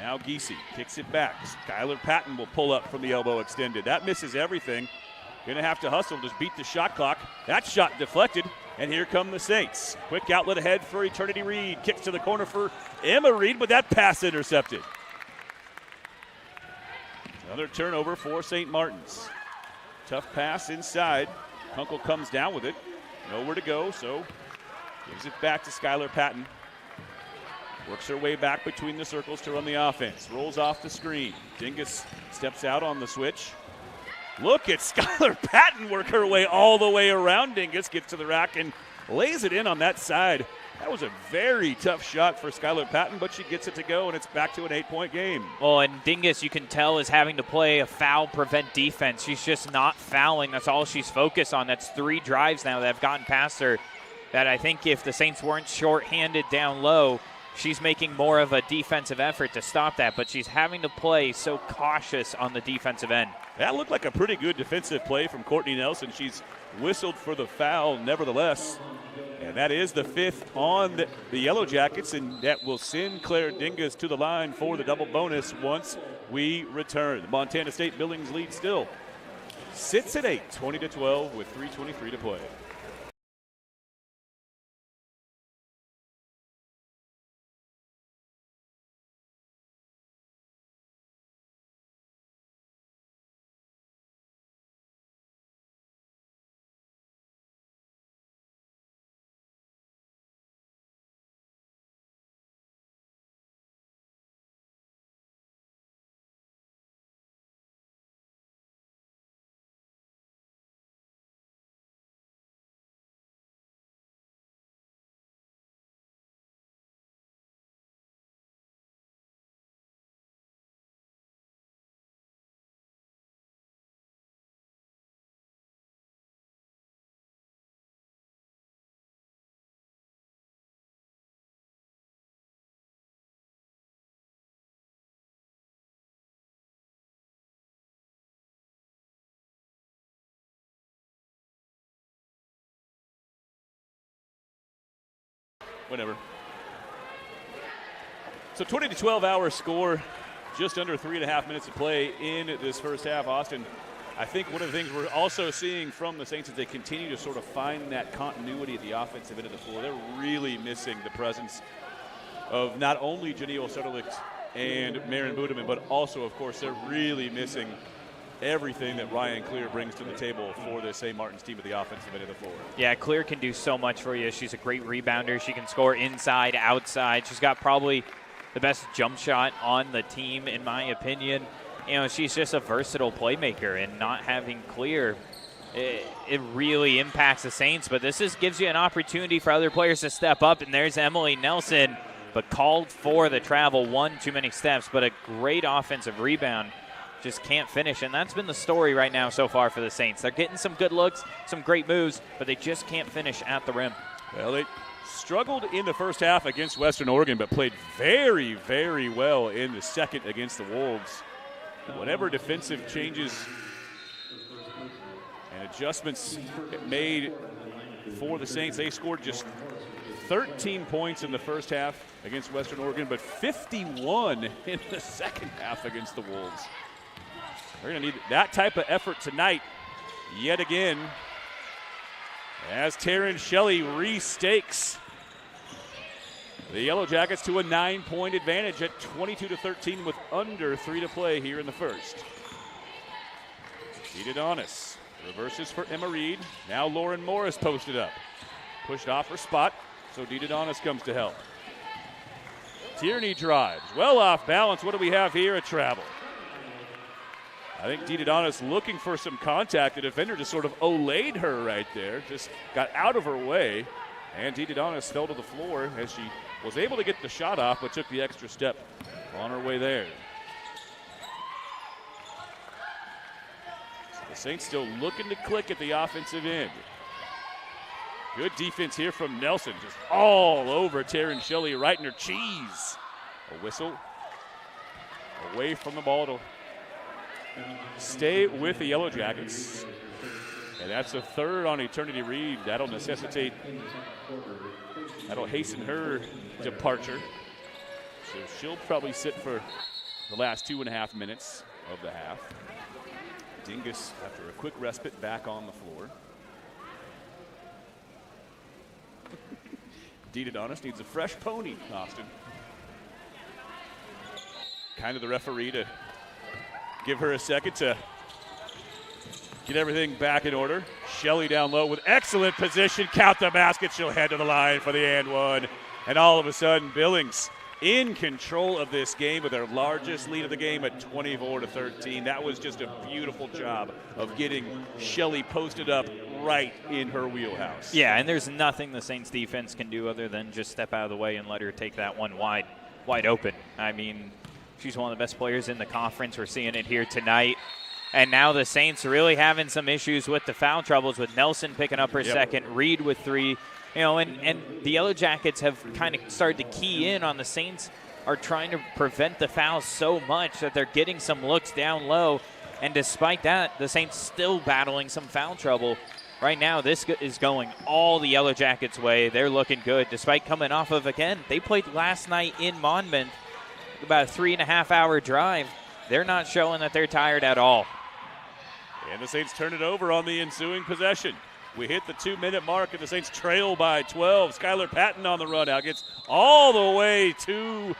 Now Giese kicks it back. Skylar Patton will pull up from the elbow extended. That misses everything. Gonna have to hustle, just beat the shot clock. That shot deflected, and here come the Saints. Quick outlet ahead for Eternity Reed. Kicks to the corner for Emma Reed, but that pass intercepted. Another turnover for St. Martin's. Tough pass inside. Kunkel comes down with it. Nowhere to go, so gives it back to Skylar Patton. Works her way back between the circles to run the offense. Rolls off the screen. Dingus steps out on the switch. Look at Skylar Patton work her way all the way around Dingus. Gets to the rack and lays it in on that side. That was a very tough shot for Skylar Patton, but she gets it to go, and it's back to an 8-point game. Well, and Dingus, you can tell, is having to play a foul-prevent defense. She's just not fouling. That's all she's focused on. That's 3 drives now that have gotten past her that I think if the Saints weren't short-handed down low, she's making more of a defensive effort to stop that, but she's having to play so cautious on the defensive end. That looked like a pretty good defensive play from Courtney Nelson. She's whistled for the foul nevertheless. And that is the 5th on the Yellow Jackets, and that will send Claire Dingus to the line for the double bonus once we return. The Montana State Billings lead still sits at 8, 20-12 with 3:23 to play. Whatever. So 20-12 our score, just under 3.5 minutes to play in this first half. Austin, I think one of the things we're also seeing from the Saints is they continue to sort of find that continuity at the offensive end of the floor. They're really missing the presence of not only Janelle Sutterlicht and Maren Budeman, but also, of course, they're really missing everything that Ryan Clear brings to the table for the St. Martin's team at the offensive end of the floor. Yeah, Clear can do so much for you. She's a great rebounder. She can score inside, outside. She's got probably the best jump shot on the team, in my opinion. You know, she's just a versatile playmaker, and not having Clear, it really impacts the Saints. But this gives you an opportunity for other players to step up, and there's Emily Nelson, but called for the travel. One too many steps, but a great offensive rebound. Just can't finish, and that's been the story right now so far for the Saints. They're getting some good looks, some great moves, but they just can't finish at the rim. Well, they struggled in the first half against Western Oregon, but played very, very well in the second against the Wolves. Whatever defensive changes and adjustments made for the Saints, they scored just 13 points in the first half against Western Oregon, but 51 in the second half against the Wolves. They're going to need that type of effort tonight yet again as Taryn Shelley restakes the Yellow Jackets to a 9-point advantage at 22-13 with under 3 to play here in the first. Adonis reverses for Emma Reed. Now Lauren Morris posted up. Pushed off her spot, so Adonis comes to help. Tierney drives. Well off balance. What do we have here? A travel. I think Adonis looking for some contact. The defender just sort of olayed her right there. Just got out of her way. And Adonis fell to the floor as she was able to get the shot off, but took the extra step on her way there. So the Saints still looking to click at the offensive end. Good defense here from Nelson. Just all over Taryn Shelley, right in her cheese. A whistle. Away from the ball to stay with the Yellow Jackets. And that's a third on Eternity Reed. That'll hasten her departure. So she'll probably sit for the last 2.5 minutes of the half. Dingus, after a quick respite, back on the floor. Deed Adonis needs a fresh pony, Austin. Kind of the referee to give her a second to get everything back in order. Shelley down low with excellent position. Count the basket. She'll head to the line for the and one. And all of a sudden, Billings in control of this game with their largest lead of the game at 24-13. That was just a beautiful job of getting Shelley posted up right in her wheelhouse. Yeah, and there's nothing the Saints defense can do other than just step out of the way and let her take that one wide open. I mean, she's one of the best players in the conference. We're seeing it here tonight. And now the Saints really having some issues with the foul troubles, with Nelson picking up her second, Reed with 3. You know, and the Yellow Jackets have kind of started to key in on the Saints are trying to prevent the fouls so much that they're getting some looks down low. And despite that, the Saints still battling some foul trouble. Right now, this is going all the Yellow Jackets' way. They're looking good, despite coming off of, again, they played last night in Monmouth, about a 3.5-hour drive. They're not showing that they're tired at all. And the Saints turn it over on the ensuing possession. We hit the 2-minute mark, and the Saints trail by 12. Skylar Patton on the run out, gets all the way to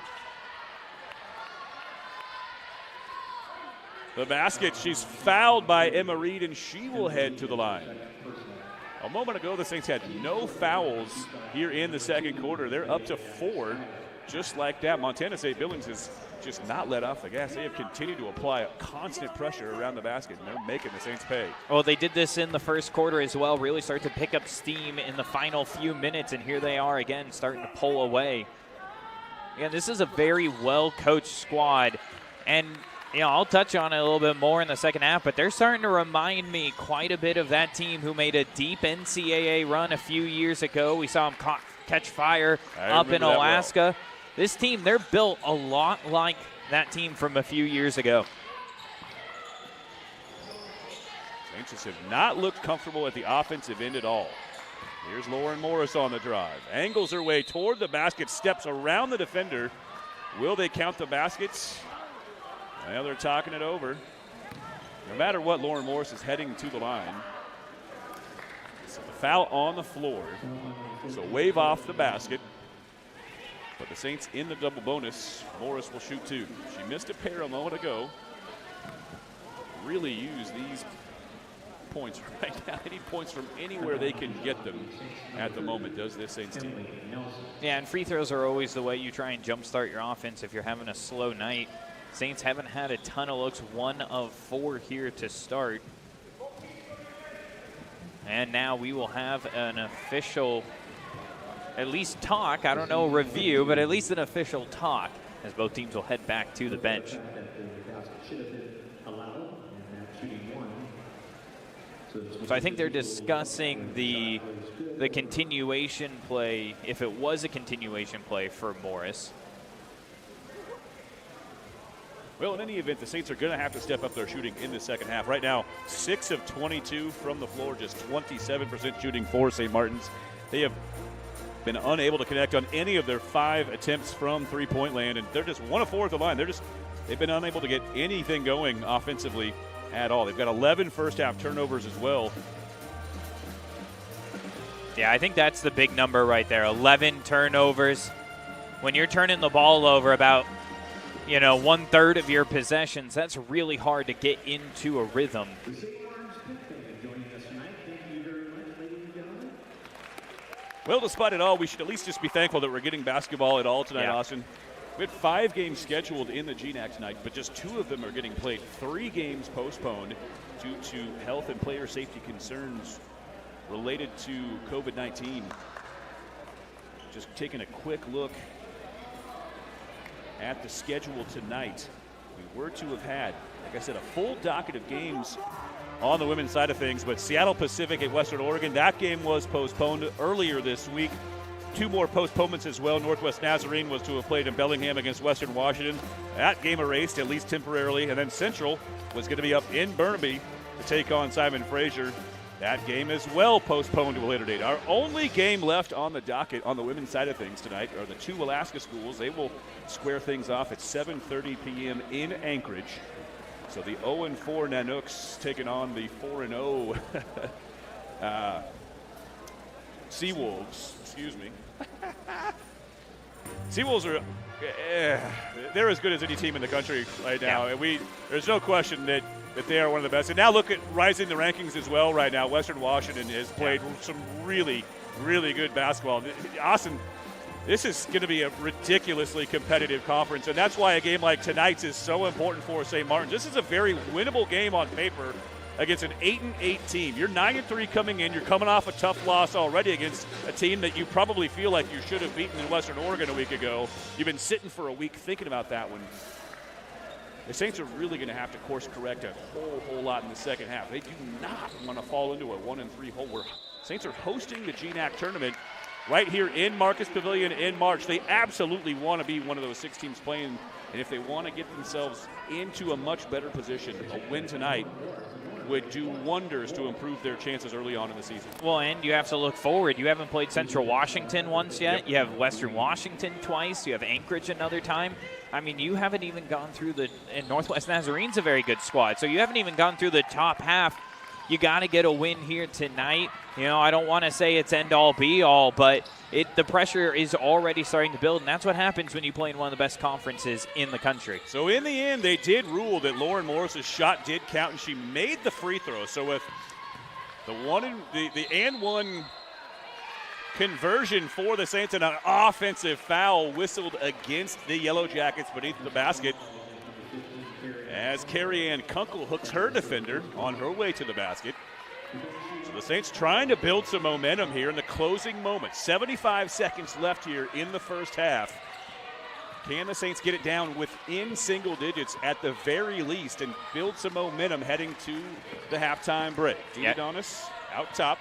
the basket. She's fouled by Emma Reed, and she will head to the line. A moment ago, the Saints had no fouls here in the second quarter. They're up to 4, just like that. Montana State Billings has just not let off the gas. They have continued to apply a constant pressure around the basket, and they're making the Saints pay. Well, they did this in the first quarter as well, really start to pick up steam in the final few minutes, and here they are again starting to pull away. Yeah, this is a very well-coached squad, and you know, I'll touch on it a little bit more in the second half, but they're starting to remind me quite a bit of that team who made a deep NCAA run a few years ago. We saw them catch fire up in Alaska. Well. This team, they're built a lot like that team from a few years ago. Saints just have not looked comfortable at the offensive end at all. Here's Lauren Morris on the drive. Angles her way toward the basket, steps around the defender. Will they count the baskets? Well, they're talking it over. No matter what, Lauren Morris is heading to the line. So the foul on the floor. So wave off the basket. But the Saints in the double bonus. Morris will shoot 2. She missed a pair a moment ago. Really use these points right now. Any points from anywhere they can get them at the moment does this Saints team. Yeah, and free throws are always the way you try and jumpstart your offense if you're having a slow night. Saints haven't had a ton of looks, 1 of 4 here to start. And now we will have an official, at least talk, I don't know, review, but at least an official talk as both teams will head back to the bench. So I think they're discussing the continuation play, if it was a continuation play for Morris. Well, in any event, the Saints are going to have to step up their shooting in the second half. Right now, 6 of 22 from the floor, just 27% shooting for St. Martin's. They have been unable to connect on any of their 5 attempts from three-point land, and they're just 1 of 4 at the line. They've been unable to get anything going offensively at all. They've got 11 first-half turnovers as well. Yeah, I think that's the big number right there, 11 turnovers. When you're turning the ball over about, 1/3 of your possessions, that's really hard to get into a rhythm. Well, despite it all, we should at least just be thankful that we're getting basketball at all tonight, Austin. We had 5 games scheduled in the GNAC tonight, but just 2 of them are getting played. 3 games postponed due to health and player safety concerns related to COVID-19. Just taking a quick look at the schedule tonight. We were to have had, like I said, a full docket of games on the women's side of things. But Seattle Pacific at Western Oregon, that game was postponed earlier this week. 2 more postponements as well. Northwest Nazarene was to have played in Bellingham against Western Washington. That game erased, at least temporarily. And then Central was going to be up in Burnaby to take on Simon Fraser. That game as well postponed to a later date. Our only game left on the docket on the women's side of things tonight are the 2 Alaska schools. They will square things off at 7:30 p.m. in Anchorage. So the 0-4 Nanooks taking on the 4-0 Seawolves. Excuse me. Seawolves are they're as good as any team in the country right now. Yeah. And there's no question that they are one of the best. And now look at rising the rankings as well right now. Western Washington has played some really, really good basketball. Austin, this is going to be a ridiculously competitive conference, and that's why a game like tonight's is so important for St. Martin's. This is a very winnable game on paper against an 8-8 team. You're 9-3 coming in. You're coming off a tough loss already against a team that you probably feel like you should have beaten in Western Oregon a week ago. You've been sitting for a week thinking about that one. The Saints are really going to have to course correct a whole lot in the second half. They do not want to fall into a 1-3 hole. Where Saints are hosting the GNAC tournament right here in Marcus Pavilion in March. They absolutely want to be one of those 6 teams playing, and if they want to get themselves into a much better position, a win tonight would do wonders to improve their chances early on in the season. Well, and you have to look forward. You haven't played Central Washington once yet. Yep. You have Western Washington twice. You have Anchorage another time. I mean, you haven't even gone through and Northwest Nazarene's a very good squad. So you haven't even gone through the top half. You got to get a win here tonight. You know, I don't want to say it's end-all, be-all, but the pressure is already starting to build, and that's what happens when you play in one of the best conferences in the country. So in the end, they did rule that Lauren Morris's shot did count, and she made the free throw. So with the and one conversion for the Saints and an offensive foul whistled against the Yellow Jackets beneath the basket, as Carrie Ann Kunkel hooks her defender on her way to the basket. So the Saints trying to build some momentum here in the closing moments. 75 seconds left here in the first half. Can the Saints get it down within single digits at the very least and build some momentum heading to the halftime break? Adonis out top.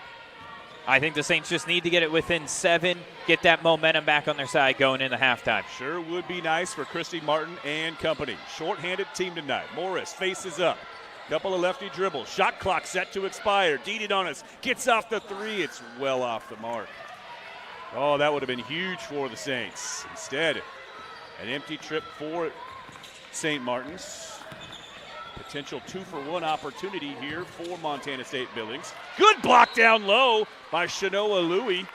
I think the Saints just need to get it within 7, get that momentum back on their side going into halftime. Sure would be nice for Christy Martin and company. Short-handed team tonight. Morris faces up. Couple of lefty dribbles. Shot clock set to expire. Adonis gets off the 3. It's well off the mark. Oh, that would have been huge for the Saints. Instead, an empty trip for St. Martin's. Potential 2-for-1 opportunity here for Montana State Billings. Good block down low by Shanoa Louie.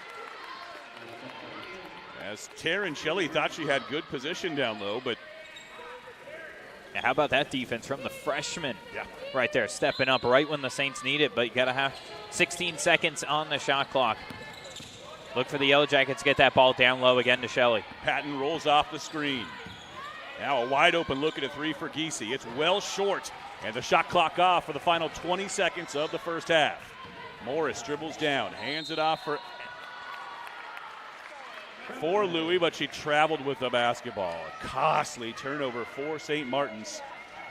As Taryn Shelley thought she had good position down low, but yeah, how about that defense from the freshman? Yeah, right there, stepping up right when the Saints need it, but you got to have 16 seconds on the shot clock. Look for the Yellow Jackets to get that ball down low again to Shelley. Patton rolls off the screen. Now a wide open look at a 3 for Giese. It's well short, and the shot clock off for the final 20 seconds of the first half. Morris dribbles down, hands it off for Louie, but she traveled with the basketball. A costly turnover for St. Martin's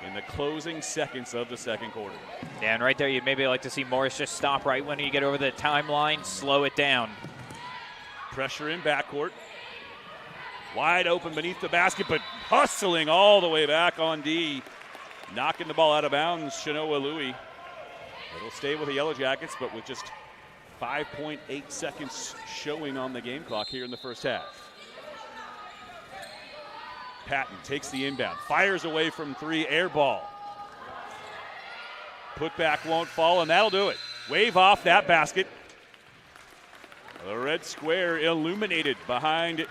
in the closing seconds of the second quarter. Yeah, and right there, you'd maybe like to see Morris just stop right when you get over the timeline, slow it down. Pressure in backcourt. Wide open beneath the basket, but hustling all the way back on D. Knocking the ball out of bounds, Shanoa Louie. It'll stay with the Yellow Jackets, but with just 5.8 seconds showing on the game clock here in the first half. Patton takes the inbound, fires away from 3, air ball. Put back won't fall, and that'll do it. Wave off that basket. The red square illuminated behind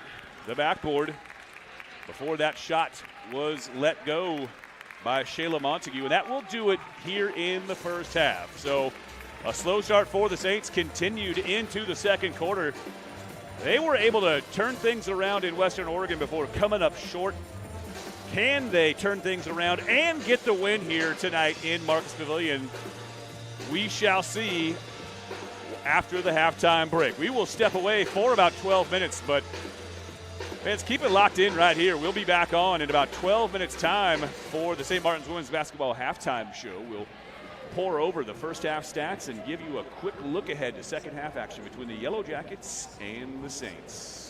the backboard before that shot was let go by Shayla Montague, and that will do it here in the first half. So a slow start for the Saints continued into the second quarter. They were able to turn things around in Western Oregon before coming up short. Can they turn things around and get the win here tonight in Marcus Pavilion? We shall see after the halftime break. We will step away for about 12 minutes, but fans, keep it locked in right here. We'll be back on in about 12 minutes' time for the St. Martin's Women's Basketball halftime show. We'll pour over the first half stats and give you a quick look ahead to second half action between the Yellow Jackets and the Saints.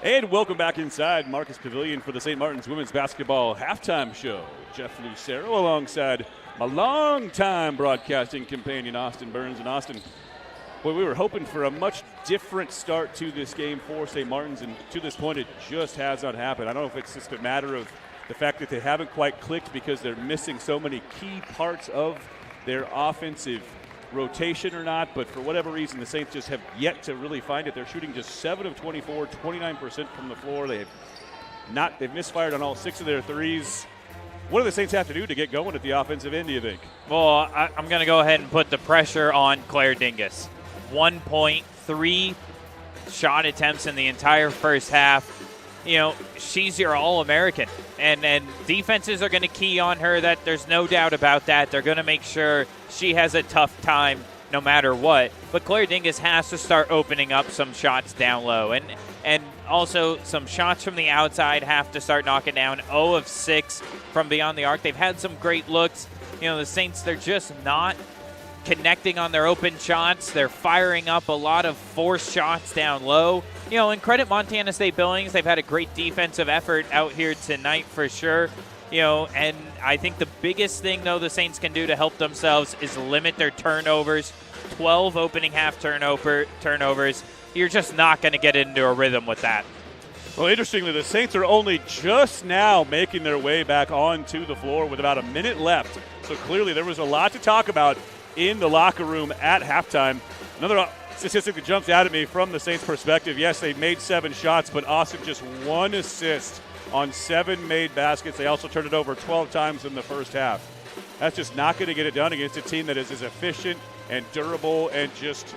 And welcome back inside Marcus Pavilion for the St. Martin's women's basketball halftime show. Jeff Lucero alongside my longtime broadcasting companion, Austin Burns. And Austin, boy, we were hoping for a much different start to this game for St. Martin's, and to this point it just has not happened. I don't know if it's just a matter of the fact that they haven't quite clicked because they're missing so many key parts of their offensive rotation or not, but for whatever reason, the Saints just have yet to really find it. They're shooting just 7 of 24, 29% from the floor. They've misfired on all 6 of their threes. What do the Saints have to do to get going at the offensive end, do you think? Well, I'm going to go ahead and put the pressure on Claire Dingus. 1.3 shot attempts in the entire first half. You know, she's your All-American, and defenses are going to key on her. That there's no doubt about that. They're going to make sure she has a tough time no matter what. But Claire Dingus has to start opening up some shots down low, and also some shots from the outside have to start knocking down. 0 of 6 from beyond the arc. They've had some great looks. You know, the Saints, they're just not connecting on their open shots. They're firing up a lot of forced shots down low. You know, and credit Montana State Billings. They've had a great defensive effort out here tonight for sure. You know, and I think the biggest thing, though, the Saints can do to help themselves is limit their turnovers. 12 opening half turnovers. You're just not going to get into a rhythm with that. Well, interestingly, the Saints are only just now making their way back onto the floor with about a minute left. So clearly there was a lot to talk about in the locker room at halftime. Another statistic that jumps out at me from the Saints' perspective, yes, they made 7 shots, but Austin just 1 assist on 7 made baskets. They also turned it over 12 times in the first half. That's just not going to get it done against a team that is as efficient and durable and just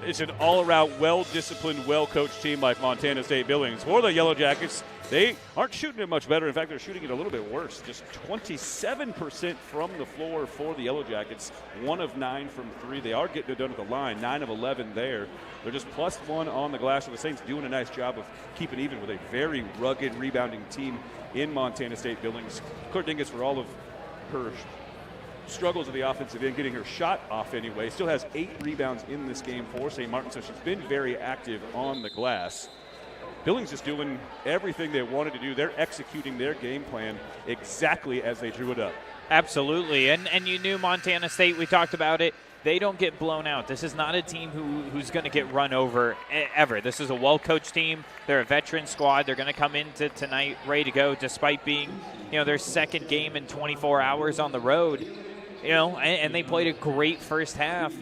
it's an all-around, well-disciplined, well-coached team like Montana State Billings. For the Yellow Jackets, they aren't shooting it much better. In fact, they're shooting it a little bit worse. Just 27% from the floor for the Yellow Jackets. 1 of 9 from 3. They are getting it done at the line. 9 of 11 there. They're just +1 on the glass. So the Saints doing a nice job of keeping even with a very rugged rebounding team in Montana State Billings. Claire Dingus, for all of her struggles at the offensive end, getting her shot off anyway, still has 8 rebounds in this game for St. Martin, so she's been very active on the glass. Billings is doing everything they wanted to do. They're executing their game plan exactly as they drew it up. Absolutely, and you knew Montana State, we talked about it, they don't get blown out. This is not a team who's going to get run over ever. This is a well-coached team. They're a veteran squad. They're going to come into tonight ready to go despite being, you know, their second game in 24 hours on the road. You know, and they played a great first half.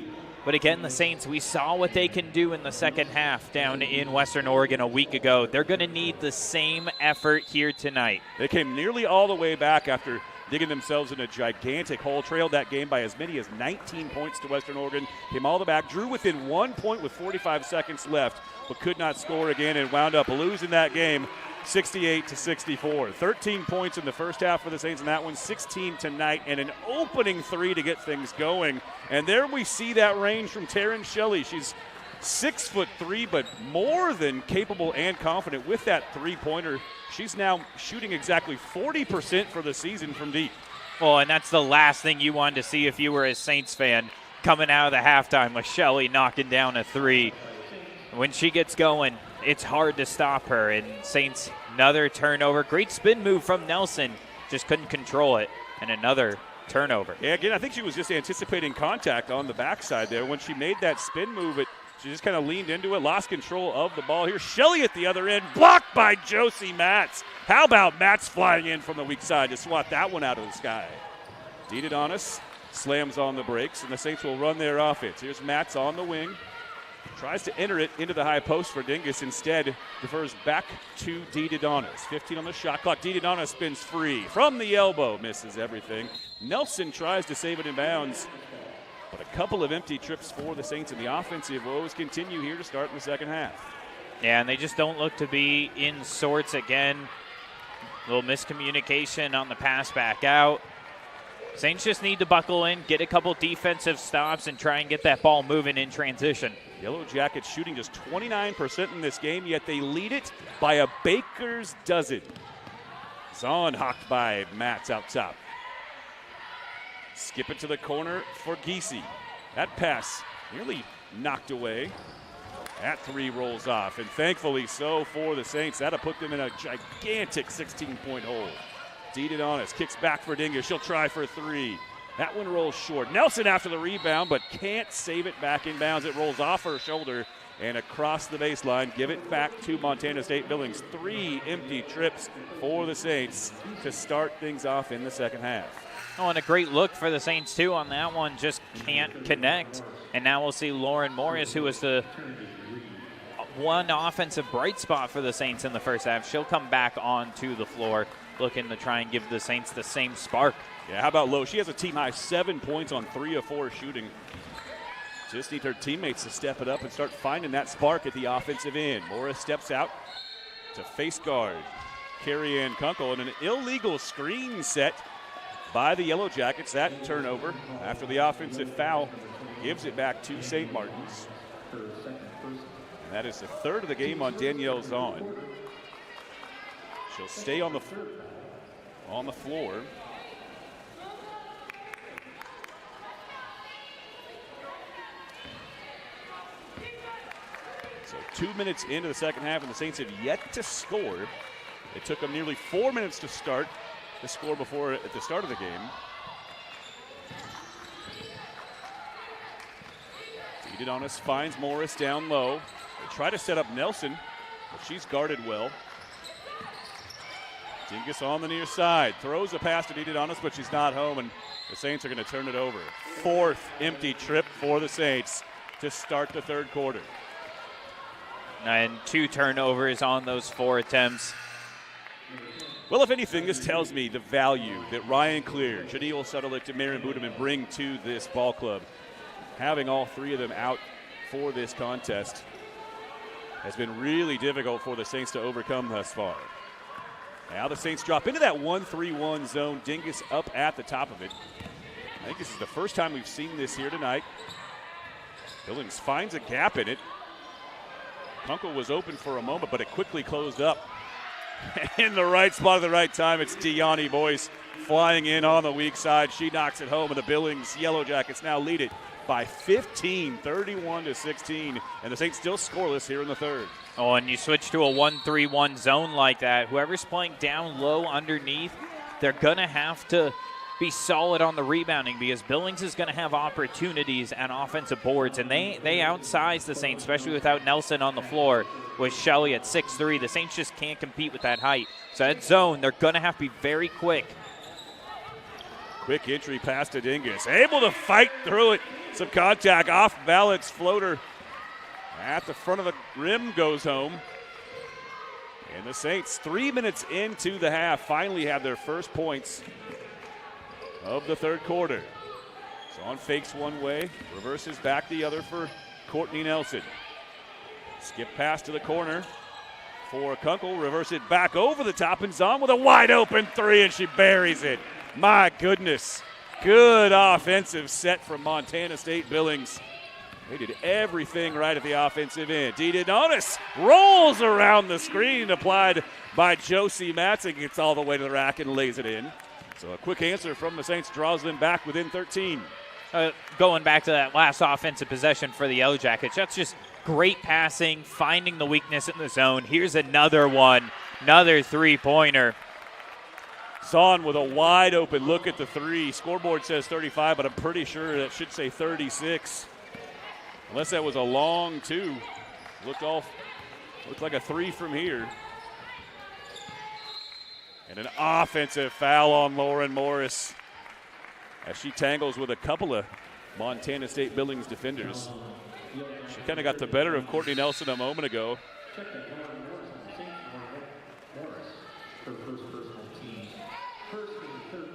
But again, the Saints, we saw what they can do in the second half down in Western Oregon a week ago. They're going to need the same effort here tonight. They came nearly all the way back after digging themselves in a gigantic hole. Trailed that game by as many as 19 points to Western Oregon. Came all the back, drew within 1 point with 45 seconds left, but could not score again and wound up losing that game 68-64. 13 points in the first half for the Saints in that one, 16 tonight, and an opening 3 to get things going. And there we see that range from Taryn Shelley. She's 6'3", but more than capable and confident with that three-pointer. She's now shooting exactly 40% for the season from deep. Well, and that's the last thing you wanted to see if you were a Saints fan coming out of the halftime with Shelley knocking down a 3. When she gets going, it's hard to stop her. And Saints, another turnover. Great spin move from Nelson. Just couldn't control it. And another turnover. Yeah, again, I think she was just anticipating contact on the backside there. When she made that spin move, she just kind of leaned into it, lost control of the ball. Here's Shelley at the other end, blocked by Josie Matz. How about Matz flying in from the weak side to swat that one out of the sky? Didadonis slams on the brakes, and the Saints will run their offense. Here's Matz on the wing. Tries to enter it into the high post for Dingus. Instead, defers back to Didadonis. 15 on the shot clock. Didadonis spins free from the elbow. Misses everything. Nelson tries to save it in bounds. But a couple of empty trips for the Saints, and the offensive woes continue here to start in the second half. Yeah, and they just don't look to be in sorts again. A little miscommunication on the pass back out. Saints just need to buckle in, get a couple defensive stops, and try and get that ball moving in transition. Yellow Jackets shooting just 29% in this game, yet they lead it by a baker's dozen. Zahn hawked by Matz out top. Skip it to the corner for Giese. That pass nearly knocked away. That three rolls off, and thankfully so for the Saints. That'll put them in a gigantic 16-point hole. Didianis kicks back for Dingus. She'll try for three. That one rolls short. Nelson after the rebound, but can't save it back inbounds. It rolls off her shoulder and across the baseline. Give it back to Montana State Billings. 3 empty trips for the Saints to start things off in the second half. Oh, and a great look for the Saints, too, on that one. Just can't connect. And now we'll see Lauren Morris, who was the one offensive bright spot for the Saints in the first half. She'll come back onto the floor, looking to try and give the Saints the same spark. Yeah, how about Lowe? She has a team-high 7 points on 3 of 4 shooting. Just need her teammates to step it up and start finding that spark at the offensive end. Morris steps out to face guard Carrie Ann Kunkel, and an illegal screen set by the Yellow Jackets. That turnover after the offensive foul gives it back to St. Martin's. And that is the third of the game on Danielle Zahn. She'll stay on the floor. So 2 minutes into the second half, and the Saints have yet to score. It took them nearly 4 minutes to score before at the start of the game. Didianis finds Morris down low. They try to set up Nelson, but she's guarded well. Dingus on the near side, throws a pass to Didianis, but she's not home, and the Saints are going to turn it over. 4th empty trip for the Saints to start the third quarter. And 2 turnovers on those 4 attempts. Well, if anything, this tells me the value that Ryan Clear, Jadiel Suttelick, and Marion Budeman bring to this ball club. Having all 3 of them out for this contest has been really difficult for the Saints to overcome thus far. Now the Saints drop into that 1-3-1 zone. Dingus up at the top of it. I think this is the first time we've seen this here tonight. Billings finds a gap in it. Kunkel was open for a moment, but it quickly closed up. In the right spot at the right time, it's Deani Boyce flying in on the weak side. She knocks it home, and the Billings Yellow Jackets now lead it by 15, 31-16, and the Saints still scoreless here in the third. Oh, and you switch to a 1-3-1 zone like that. Whoever's playing down low underneath, they're going to have to be solid on the rebounding because Billings is going to have opportunities and offensive boards, and they outsize the Saints, especially without Nelson on the floor with Shelley at 6'3". The Saints just can't compete with that height. So that zone, they're going to have to be very quick. Quick entry pass to Dingus. Able to fight through it. Some contact, off balance floater at the front of the rim goes home. And the Saints, 3 minutes into the half, finally have their first points of the third quarter. Zahn fakes one way, reverses back the other for Courtney Nelson. Skip pass to the corner for Kunkel, reverse it back over the top, and Zahn with a wide open 3, and she buries it. My goodness. Good offensive set from Montana State Billings. They did everything right at the offensive end. Didianis rolls around the screen, applied by Josie Matzik. Gets all the way to the rack and lays it in. So a quick answer from the Saints draws them back within 13. Going back to that last offensive possession for the Yellow Jackets, that's just great passing, finding the weakness in the zone. Here's another one, another three-pointer. Zahn with a wide open look at the 3. Scoreboard says 35, but I'm pretty sure that should say 36. Unless that was a long 2. Looked like a 3 from here. And an offensive foul on Lauren Morris as she tangles with a couple of Montana State Billings defenders. She kind of got the better of Courtney Nelson a moment ago.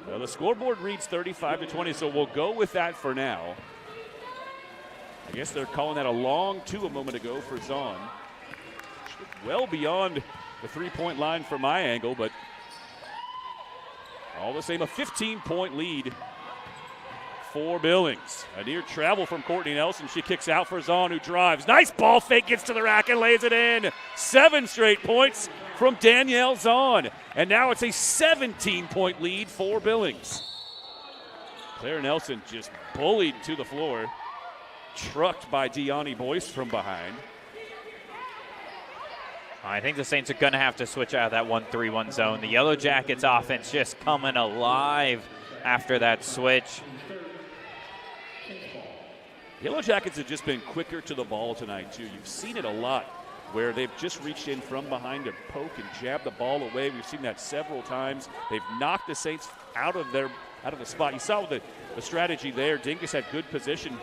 Well, the scoreboard reads 35-20, so we'll go with that for now. I guess they're calling that a long 2 a moment ago for Zahn. Well beyond the three-point line from my angle, but all the same, a 15-point lead for Billings. A near travel from Courtney Nelson. She kicks out for Zahn, who drives. Nice ball fake, gets to the rack and lays it in. 7 straight points from Danielle Zahn. And now it's a 17-point lead for Billings. Claire Nelson just bullied to the floor. Trucked by Deani Boyce from behind. I think the Saints are going to have to switch out of that 1-3-1 zone. The Yellow Jackets offense just coming alive after that switch. Yellow Jackets have just been quicker to the ball tonight, too. You've seen it a lot where they've just reached in from behind to poke and jab the ball away. We've seen that several times. They've knocked the Saints out of the spot. You saw the strategy there. Dingus had good position,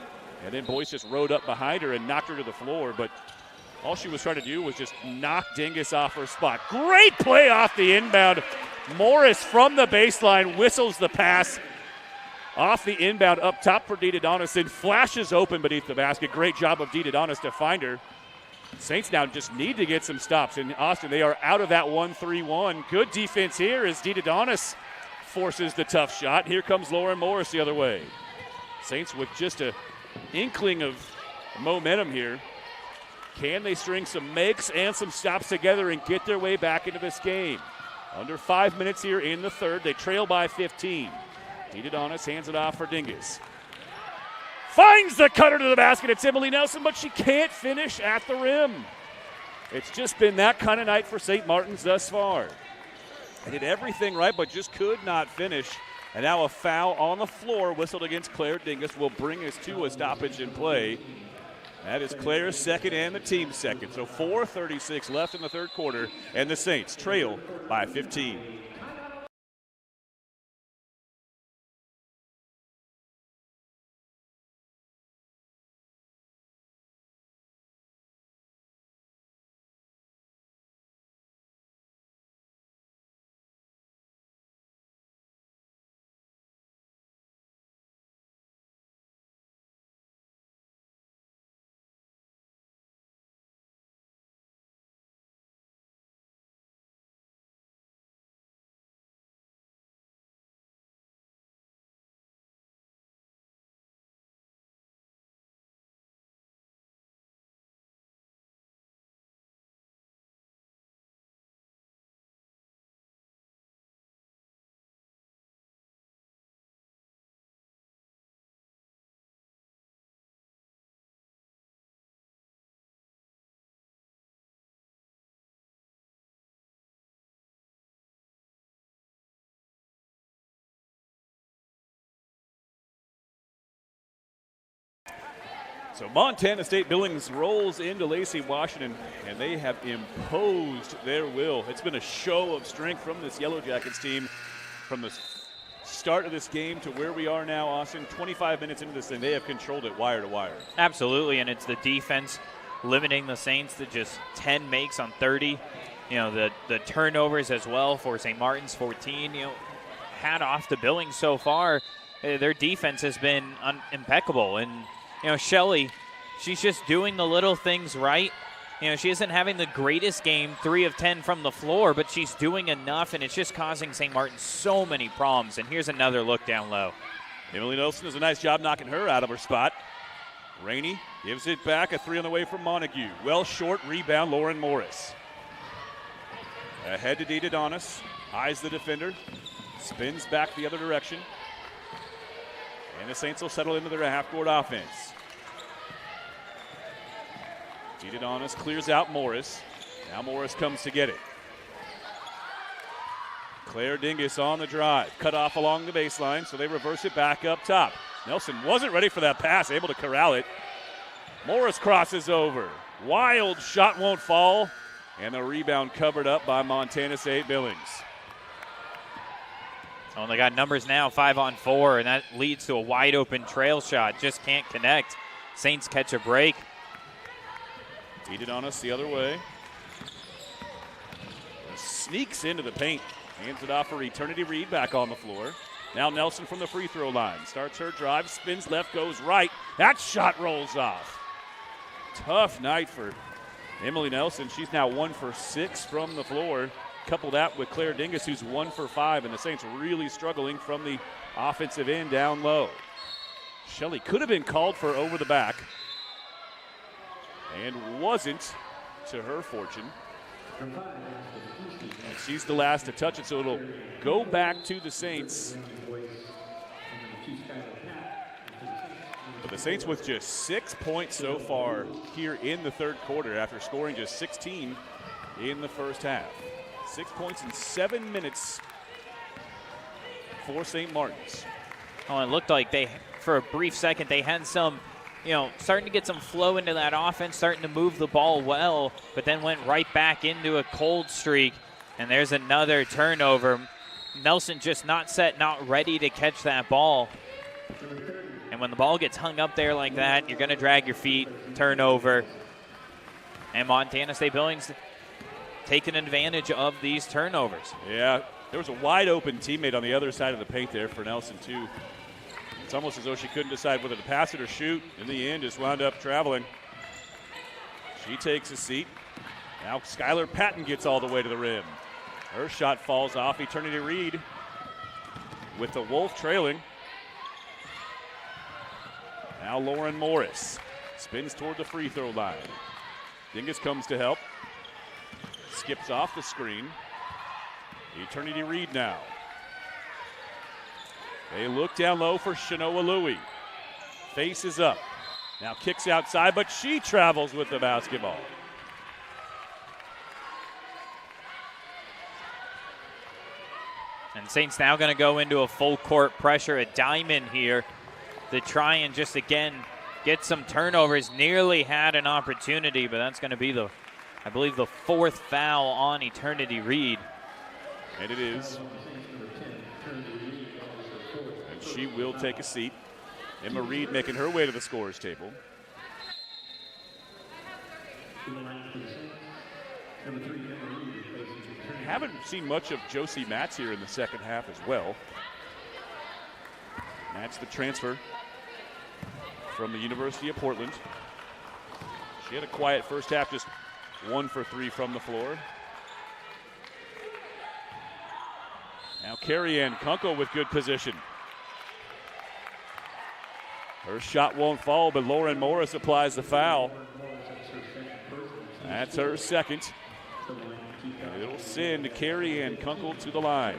and then Boyce just rode up behind her and knocked her to the floor. But all she was trying to do was just knock Dingus off her spot. Great play off the inbound. Morris from the baseline whistles the pass. Off the inbound up top for Didadonis, and flashes open beneath the basket. Great job of Didadonis to find her. Saints now just need to get some stops. In Austin, they are out of that 1-3-1. Good defense here as Didadonis forces the tough shot. Here comes Lauren Morris the other way. Saints with just an inkling of momentum here. Can they string some makes and some stops together and get their way back into this game? Under 5 minutes here in the third. They trail by 15. Didadonis hands it off for Dingus. Finds the cutter to the basket. It's Emily Nelson, but she can't finish at the rim. It's just been that kind of night for St. Martin's thus far. They did everything right, but just could not finish. And now a foul on the floor whistled against Claire Dingus will bring us to a stoppage in play. That is Claire's second and the team's second. So 4:36 left in the third quarter, and the Saints trail by 15. So Montana State Billings rolls into Lacey, Washington, and they have imposed their will. It's been a show of strength from this Yellow Jackets team from the start of this game to where we are now, Austin. 25 minutes into this thing, they have controlled it wire to wire. Absolutely, and it's the defense limiting the Saints to just 10 makes on 30. You know, the turnovers as well for St. Martin's 14. You know, hat off to Billings so far. Their defense has been impeccable, and you know, Shelly, she's just doing the little things right. You know, she isn't having the greatest game, 3 of 10 from the floor, but she's doing enough, and it's just causing St. Martin so many problems. And here's another look down low. Emily Nelson does a nice job knocking her out of her spot. Rainey gives it back, a 3 on the way from Montague. Well short, rebound, Lauren Morris. Ahead to Didadonis, eyes the defender, spins back the other direction. And the Saints will settle into their half-court offense. Didadonis clears out Morris. Now Morris comes to get it. Claire Dingus on the drive. Cut off along the baseline, so they reverse it back up top. Nelson wasn't ready for that pass, able to corral it. Morris crosses over. Wild shot won't fall. And the rebound covered up by Montana State Billings. Oh, they got numbers now, 5 on 4, and that leads to a wide open trail shot. Just can't connect. Saints catch a break. Didadonis the other way. Sneaks into the paint. Hands it off for Eternity Reed back on the floor. Now Nelson from the free throw line. Starts her drive, spins left, goes right. That shot rolls off. Tough night for Emily Nelson. She's now 1 for 6 from the floor. Couple that with Claire Dingus, who's 1 for 5, and the Saints really struggling from the offensive end down low. Shelley could have been called for over the back and wasn't, to her fortune. And she's the last to touch it, so it'll go back to the Saints. But the Saints with just 6 points so far here in the third quarter after scoring just 16 in the first half. 6 points in 7 minutes for St. Martin's. Oh, it looked like for a brief second, they had some, starting to get some flow into that offense, starting to move the ball well, but then went right back into a cold streak. And there's another turnover. Nelson just not set, not ready to catch that ball. And when the ball gets hung up there like that, you're going to drag your feet, turnover. And Montana State Billings taking advantage of these turnovers. Yeah, there was a wide open teammate on the other side of the paint there for Nelson, too. It's almost as though she couldn't decide whether to pass it or shoot. In the end, just wound up traveling. She takes a seat. Now Skylar Patton gets all the way to the rim. Her shot falls off. Eternity Reed with the Wolf trailing. Now Lauren Morris spins toward the free throw line. Dingus comes to help. Skips off the screen. Eternity Reed now. They look down low for Shanoa Louie. Faces up. Now kicks outside, but she travels with the basketball. And Saints now going to go into a full court pressure at Diamond here to try and just again get some turnovers. Nearly had an opportunity, but that's going to be I believe the fourth foul on Eternity Reed. And it is. And she will take a seat. Emma Reed making her way to the scorer's table. Haven't seen much of Josie Matz here in the second half as well. Matz, the transfer from the University of Portland. She had a quiet first half, just 1 for 3 from the floor. Now Carrie Ann Kunkel with good position. Her shot won't fall, but Lauren Morris applies the foul. That's her second. And it'll send Carrie Ann Kunkel to the line.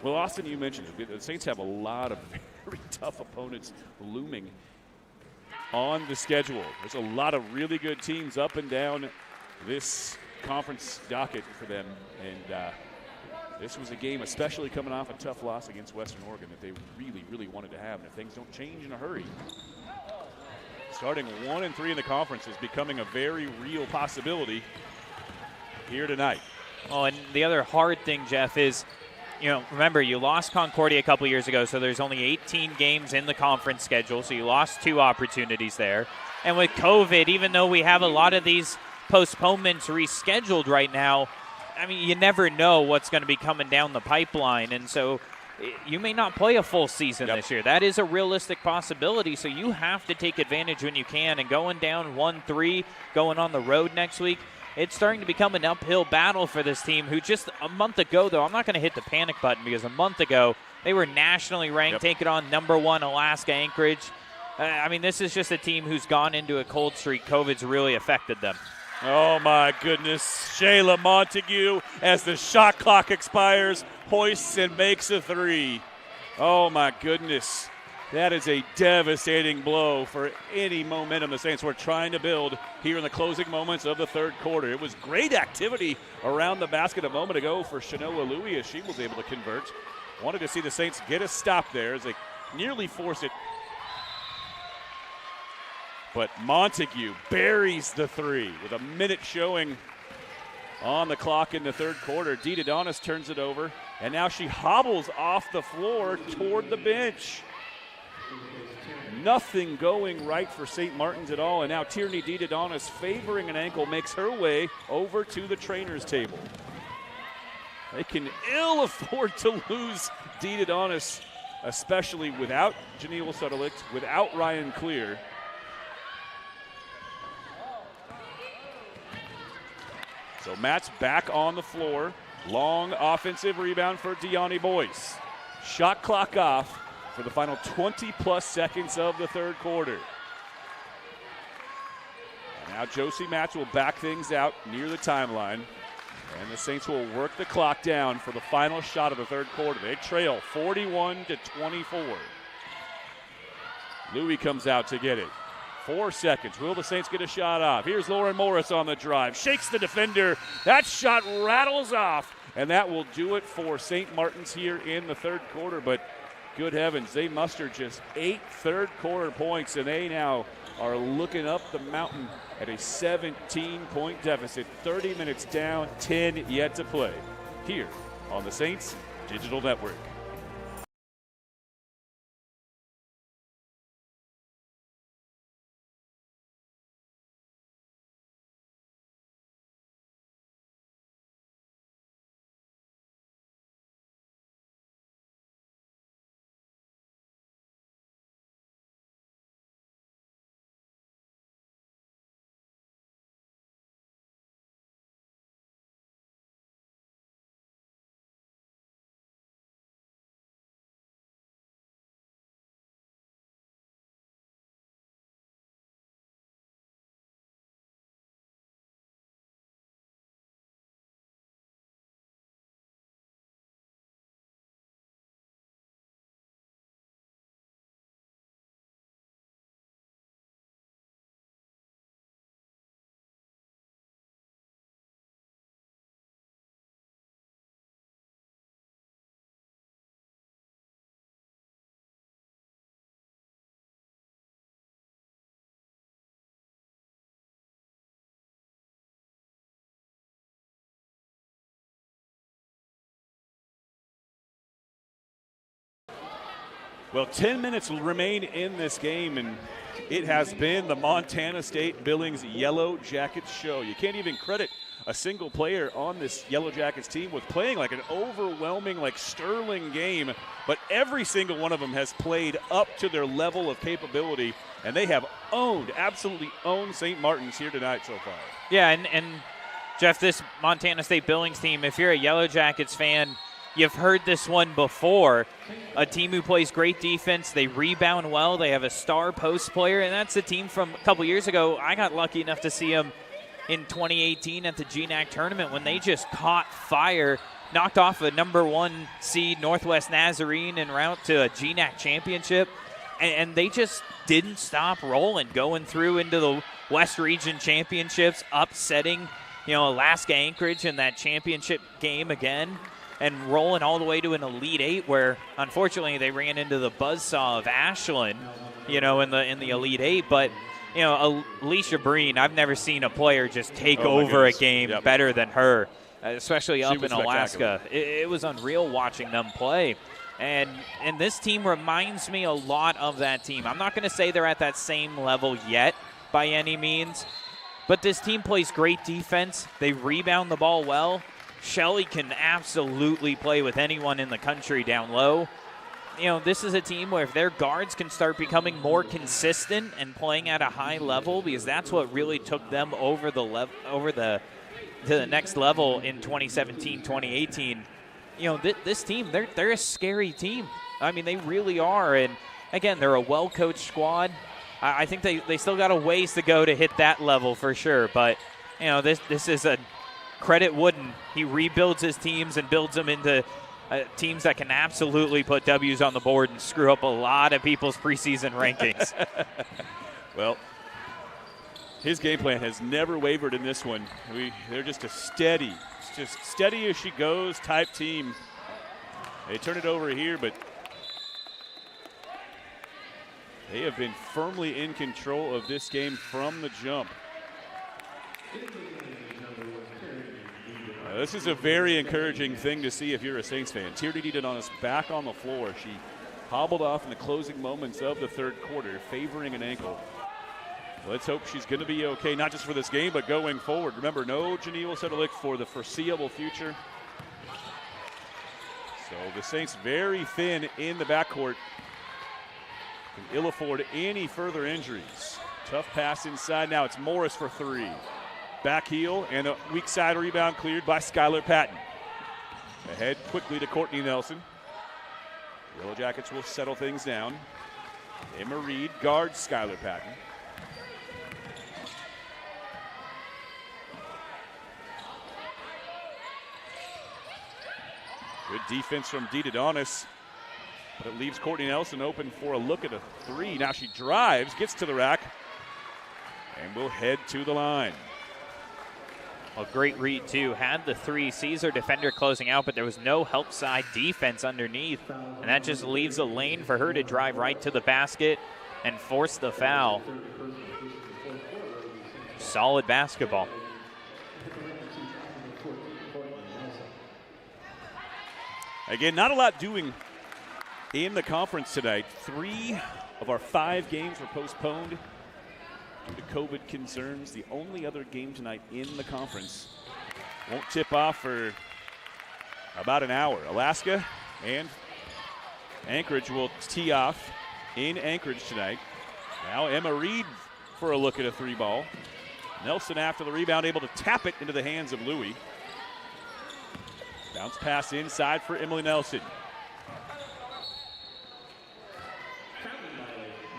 Well, Austin, you mentioned the Saints have a lot of very tough opponents looming on the schedule. There's a lot of really good teams up and down this conference docket for them. And this was a game, especially coming off a tough loss against Western Oregon, that they really, really wanted to have. And if things don't change in a hurry, starting 1-3 in the conference is becoming a very real possibility here tonight. Oh, and the other hard thing, Jeff, is, remember, you lost Concordia a couple years ago, so there's only 18 games in the conference schedule, so you lost 2 opportunities there. And with COVID, even though we have a lot of these postponements rescheduled right now, I mean, you never know what's going to be coming down the pipeline, and so you may not play a full season this year. That is a realistic possibility, so you have to take advantage when you can. And going down 1-3, going on the road next week, it's starting to become an uphill battle for this team who just a month ago, though, I'm not going to hit the panic button because a month ago they were nationally ranked, taking on #1 Alaska Anchorage. I mean, this is just a team who's gone into a cold streak. COVID's really affected them. Oh, my goodness. Shayla Montague, as the shot clock expires, hoists and makes a 3. Oh, my goodness. That is a devastating blow for any momentum the Saints were trying to build here in the closing moments of the third quarter. It was great activity around the basket a moment ago for Shanoa Louie as she was able to convert. Wanted to see the Saints get a stop there as they nearly forced it. But Montague buries the 3 with a minute showing on the clock in the third quarter. Dee Adonis turns it over, and now she hobbles off the floor toward the bench. Nothing going right for St. Martin's at all, and now Tierney Dee Adonis, favoring an ankle, makes her way over to the trainer's table. They can ill afford to lose Dee Adonis, especially without Janelle Sutherlicht, without Ryan Clear. So Matt's back on the floor. Long offensive rebound for Deani Boyce. Shot clock off for the final 20-plus seconds of the third quarter. Now Josie Matz will back things out near the timeline. And the Saints will work the clock down for the final shot of the third quarter. They trail 41-24. Louie comes out to get it. 4 seconds. Will the Saints get a shot off? Here's Lauren Morris on the drive. Shakes the defender. That shot rattles off. And that will do it for St. Martin's here in the third quarter. But good heavens, they mustered just 8 third-quarter points, and they now are looking up the mountain at a 17-point deficit. 30 minutes down, 10 yet to play here on the Saints Digital Network. Well, 10 minutes remain in this game, and it has been the Montana State Billings Yellow Jackets show. You can't even credit a single player on this Yellow Jackets team with playing like an overwhelming, like sterling game, but every single one of them has played up to their level of capability, and they have absolutely owned St. Martin's here tonight so far. Yeah, and Jeff, this Montana State Billings team, if you're a Yellow Jackets fan, you've heard this one before. A team who plays great defense. They rebound well. They have a star post player, and that's a team from a couple years ago. I got lucky enough to see them in 2018 at the GNAC tournament when they just caught fire, knocked off a number 1 seed Northwest Nazarene en route to a GNAC championship, and they just didn't stop rolling, going through into the West Region Championships, upsetting, Alaska Anchorage in that championship game again, and rolling all the way to an Elite Eight where, unfortunately, they ran into the buzzsaw of Ashland, in the Elite Eight. But, Alicia Breen, I've never seen a player just take over a game better than her, especially up in Alaska. It was unreal watching them play. And this team reminds me a lot of that team. I'm not going to say they're at that same level yet by any means, but this team plays great defense. They rebound the ball well. Shelley can absolutely play with anyone in the country down low. This is a team where if their guards can start becoming more consistent and playing at a high level, because that's what really took them over to the next level in 2017, 2018. This team, they're a scary team. I mean, they really are. And again, they're a well-coached squad. I think they still got a ways to go to hit that level for sure. But this is a credit Wooden. He rebuilds his teams and builds them into teams that can absolutely put W's on the board and screw up a lot of people's preseason rankings. Well, his game plan has never wavered in this one. They're just steady as she goes type team. They turn it over here, but they have been firmly in control of this game from the jump. This is a very encouraging thing to see if you're a Saints fan. Tierney Donis back on the floor. She hobbled off in the closing moments of the third quarter, favoring an ankle. Let's hope she's going to be okay, not just for this game, but going forward. Remember, no Janelle Sedelic for the foreseeable future. So the Saints very thin in the backcourt. Can ill afford any further injuries. Tough pass inside. Now it's Morris for 3. Back heel and a weak side rebound cleared by Skylar Patton. Ahead quickly to Courtney Nelson. Yellow Jackets will settle things down. Emma Reed guards Skylar Patton. Good defense from Donis, but it leaves Courtney Nelson open for a look at a 3. Now she drives, gets to the rack, and will head to the line. A great read, too. Had the three, sees her defender closing out, but there was no help side defense underneath. And that just leaves a lane for her to drive right to the basket and force the foul. Solid basketball. Again, not a lot doing in the conference tonight. 3 of our 5 games were postponed due to COVID concerns. The only other game tonight in the conference won't tip off for about an hour. Alaska and Anchorage will tee off in Anchorage tonight. Now Emma Reed for a look at a 3-ball. Nelson after the rebound able to tap it into the hands of Louie. Bounce pass inside for Emily Nelson.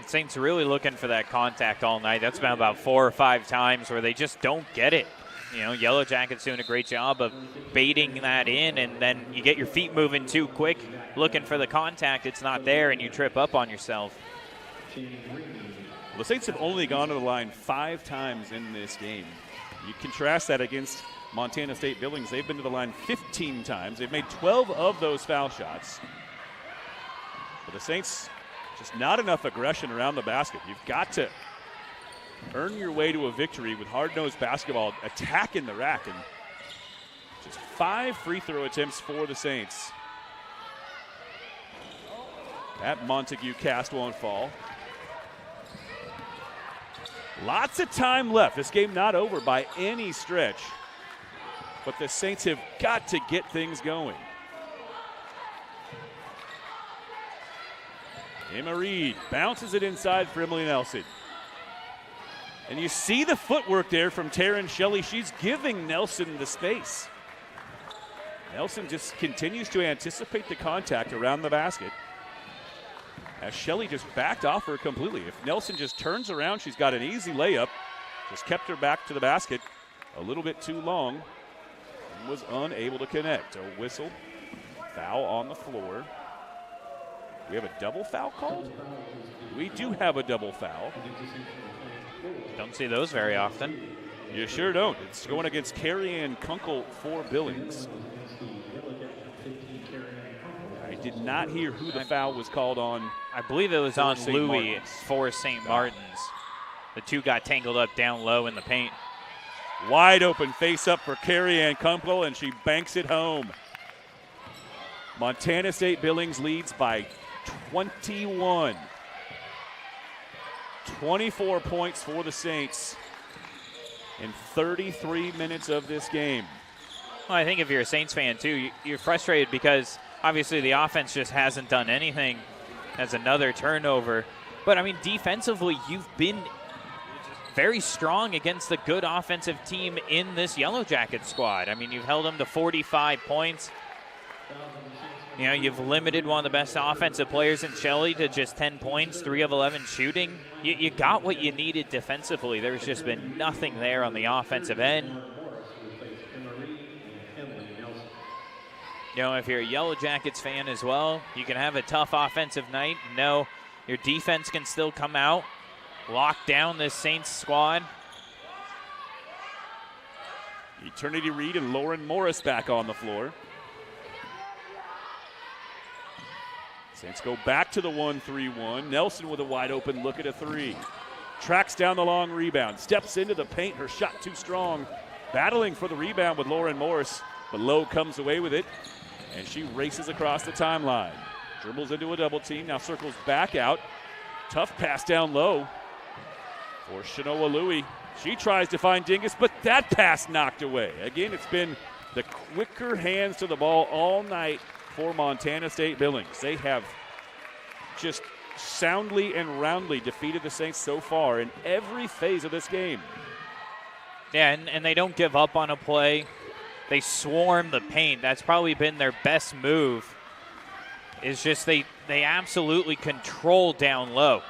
Saints are really looking for that contact all night. That's been about 4 or 5 times where they just don't get it. You know, Yellow Jackets doing a great job of baiting that in, and then you get your feet moving too quick, looking for the contact. It's not there, and you trip up on yourself. The Saints have only gone to the line 5 times in this game. You contrast that against Montana State Billings. They've been to the line 15 times. They've made 12 of those foul shots. But the Saints, just not enough aggression around the basket. You've got to earn your way to a victory with hard-nosed basketball, attacking the rack, and just 5 free throw attempts for the Saints. That Montague cast won't fall. Lots of time left. This game not over by any stretch, but the Saints have got to get things going. Emma Reed bounces it inside for Emily Nelson. And you see the footwork there from Taryn Shelley. She's giving Nelson the space. Nelson just continues to anticipate the contact around the basket, as Shelley just backed off her completely. If Nelson just turns around, she's got an easy layup. Just kept her back to the basket a little bit too long and was unable to connect. A whistle, foul on the floor. We have a double foul called? We do have a double foul. Don't see those very often. You sure don't. It's going against Carrie Ann Kunkel for Billings. I did not hear who the foul was called on. I believe it was on St. Louis Martin's. for St. Martin's. The two got tangled up down low in the paint. Wide open face up for Carrie Ann Kunkel, and she banks it home. Montana State Billings leads by 21. 24 points for the Saints in 33 minutes of this game. Well, I think if you're a Saints fan, too, you're frustrated because obviously the offense just hasn't done anything. As another turnover. But, I mean, defensively, you've been very strong against the good offensive team in this Yellow Jacket squad. I mean, you've held them to 45 points. You know, you've limited one of the best offensive players in Shelley to just 10 points, 3 of 11 shooting. You got what you needed defensively. There's just been nothing there on the offensive end. You know, if you're a Yellow Jackets fan as well, you can have a tough offensive night. No, your defense can still come out, lock down this Saints squad. Eternity Reed and Lauren Morris back on the floor. Saints go back to the 1-3-1. Nelson with a wide open look at a 3. Tracks down the long rebound, steps into the paint. Her shot too strong. Battling for the rebound with Lauren Morris, but Lowe comes away with it. And she races across the timeline. Dribbles into a double team, now circles back out. Tough pass down low for Shanoa Louie. She tries to find Dingus, but that pass knocked away. Again, it's been the quicker hands to the ball all night for Montana State Billings. They have just soundly and roundly defeated the Saints so far in every phase of this game. Yeah, and they don't give up on a play. They swarm the paint. That's probably been their best move. It's just they absolutely control down low.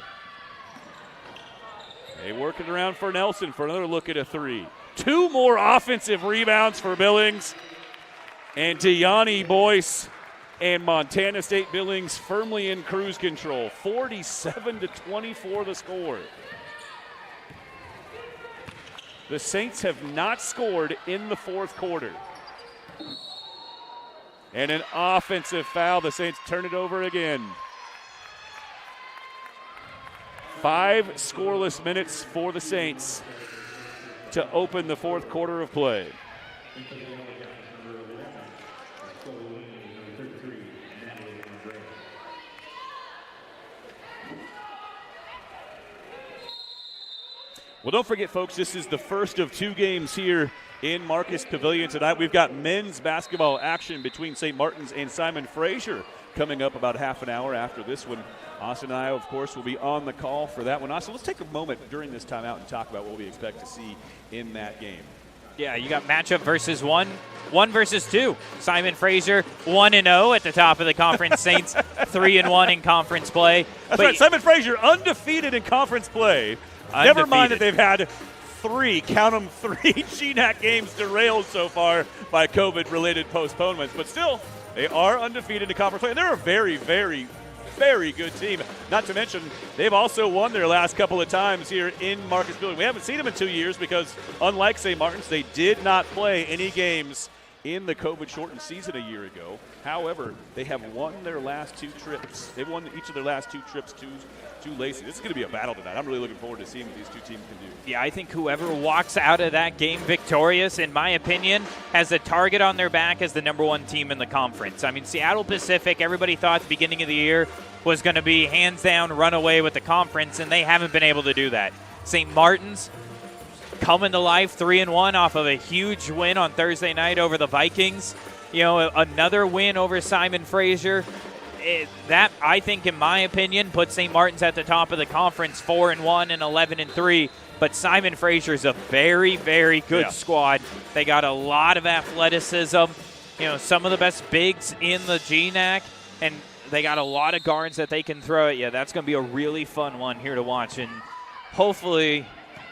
They work it around for Nelson for another look at a 3. 2 more offensive rebounds for Billings. And Deani Boyce and Montana State Billings firmly in cruise control. 47-24 the score. The Saints have not scored in the fourth quarter. And an offensive foul. The Saints turn it over again. 5 scoreless minutes for the Saints to open the fourth quarter of play. Well, don't forget, folks, this is the first of 2 games here in Marcus Pavilion tonight. We've got men's basketball action between St. Martin's and Simon Fraser coming up about half an hour after this one. Austin and I, of course, will be on the call for that one. Austin, let's take a moment during this timeout and talk about what we expect to see in that game. Yeah, you got matchup versus 1 versus 2. Simon Fraser 1-0 at the top of the conference. Saints 3-1 in conference play. That's right. Simon Fraser undefeated in conference play. Undefeated. Never mind that they've had 3 GNAC games derailed so far by COVID-related postponements, but still, they are undefeated in conference play. And they're a very, very, very good team. Not to mention, they've also won their last couple of times here in Marcus Pavilion. We haven't seen them in 2 years because, unlike St. Martin's, they did not play any games in the COVID-shortened season a year ago. However, they have won their last 2 trips. They've won each of their last 2 trips to Lacey. This is going to be a battle tonight. I'm really looking forward to seeing what these 2 teams can do. Yeah, I think whoever walks out of that game victorious, in my opinion, has a target on their back as the number 1 team in the conference. I mean, Seattle Pacific, everybody thought at the beginning of the year was going to be hands down run away with the conference, and they haven't been able to do that. St. Martin's coming to life 3-1 off of a huge win on Thursday night over the Vikings. You know, another win over Simon Fraser. That, I think, in my opinion, puts St. Martin's at the top of the conference 4-1 and 11-3. But Simon Fraser's a very, very good squad. They got a lot of athleticism. You know, some of the best bigs in the GNAC, and they got a lot of guards that they can throw at you. That's going to be a really fun one here to watch, and hopefully,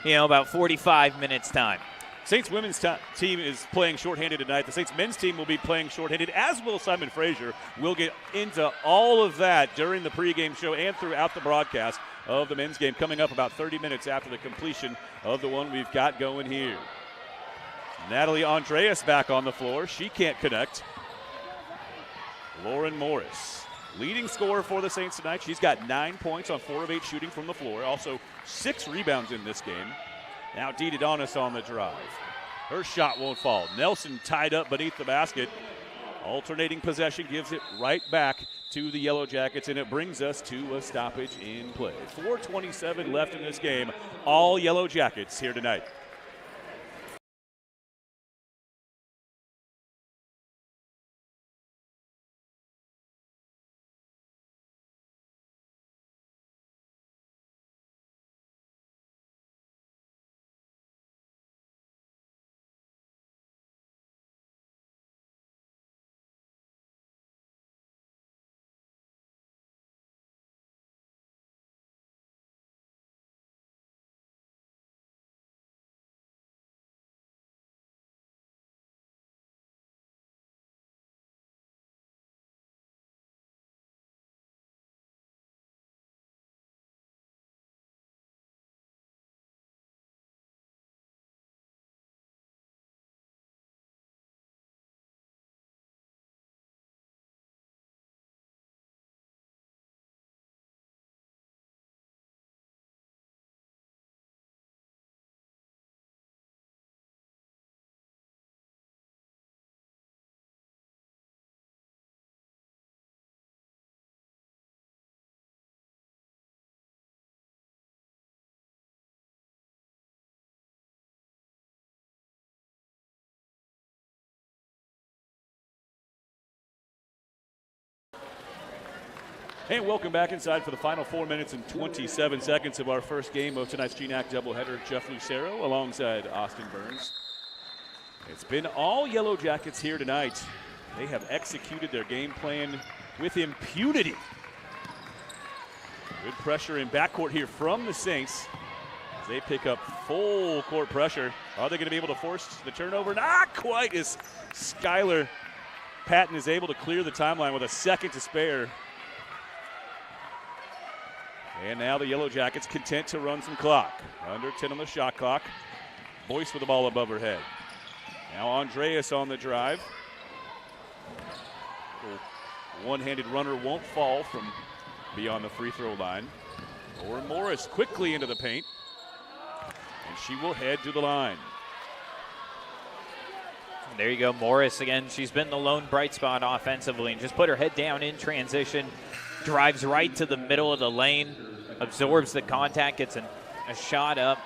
you know, about 45 minutes time. Saints women's team is playing shorthanded tonight. The Saints men's team will be playing shorthanded, as will Simon Fraser. We'll get into all of that during the pregame show and throughout the broadcast of the men's game coming up about 30 minutes after the completion of the one we've got going here. Natalie Andreas back on the floor. She can't connect. Lauren Morris, leading scorer for the Saints tonight. She's got 9 points on 4 of 8 shooting from the floor. Also 6 rebounds in this game. Now Dee Donis on the drive. Her shot won't fall. Nelson tied up beneath the basket. Alternating possession gives it right back to the Yellow Jackets, and it brings us to a stoppage in play. 4:27 left in this game. All Yellow Jackets here tonight. And welcome back inside for the final 4 minutes and 27 seconds of our first game of tonight's GNAC doubleheader. Jeff Lucero alongside Austin Burns. It's been all Yellow Jackets here tonight. They have executed their game plan with impunity. Good pressure in backcourt here from the Saints as they pick up full court pressure. Are they going to be able to force the turnover? Not quite, as Skylar Patton is able to clear the timeline with a second to spare. And now the Yellow Jackets content to run some clock. Under 10 on the shot clock. Boyce with the ball above her head. Now Andreas on the drive. One-handed runner won't fall from beyond the free throw line. Lauren Morris quickly into the paint. And she will head to the line. There you go, Morris again. She's been the lone bright spot offensively and just put her head down in transition. Drives right to the middle of the lane. Absorbs the contact, gets a shot up.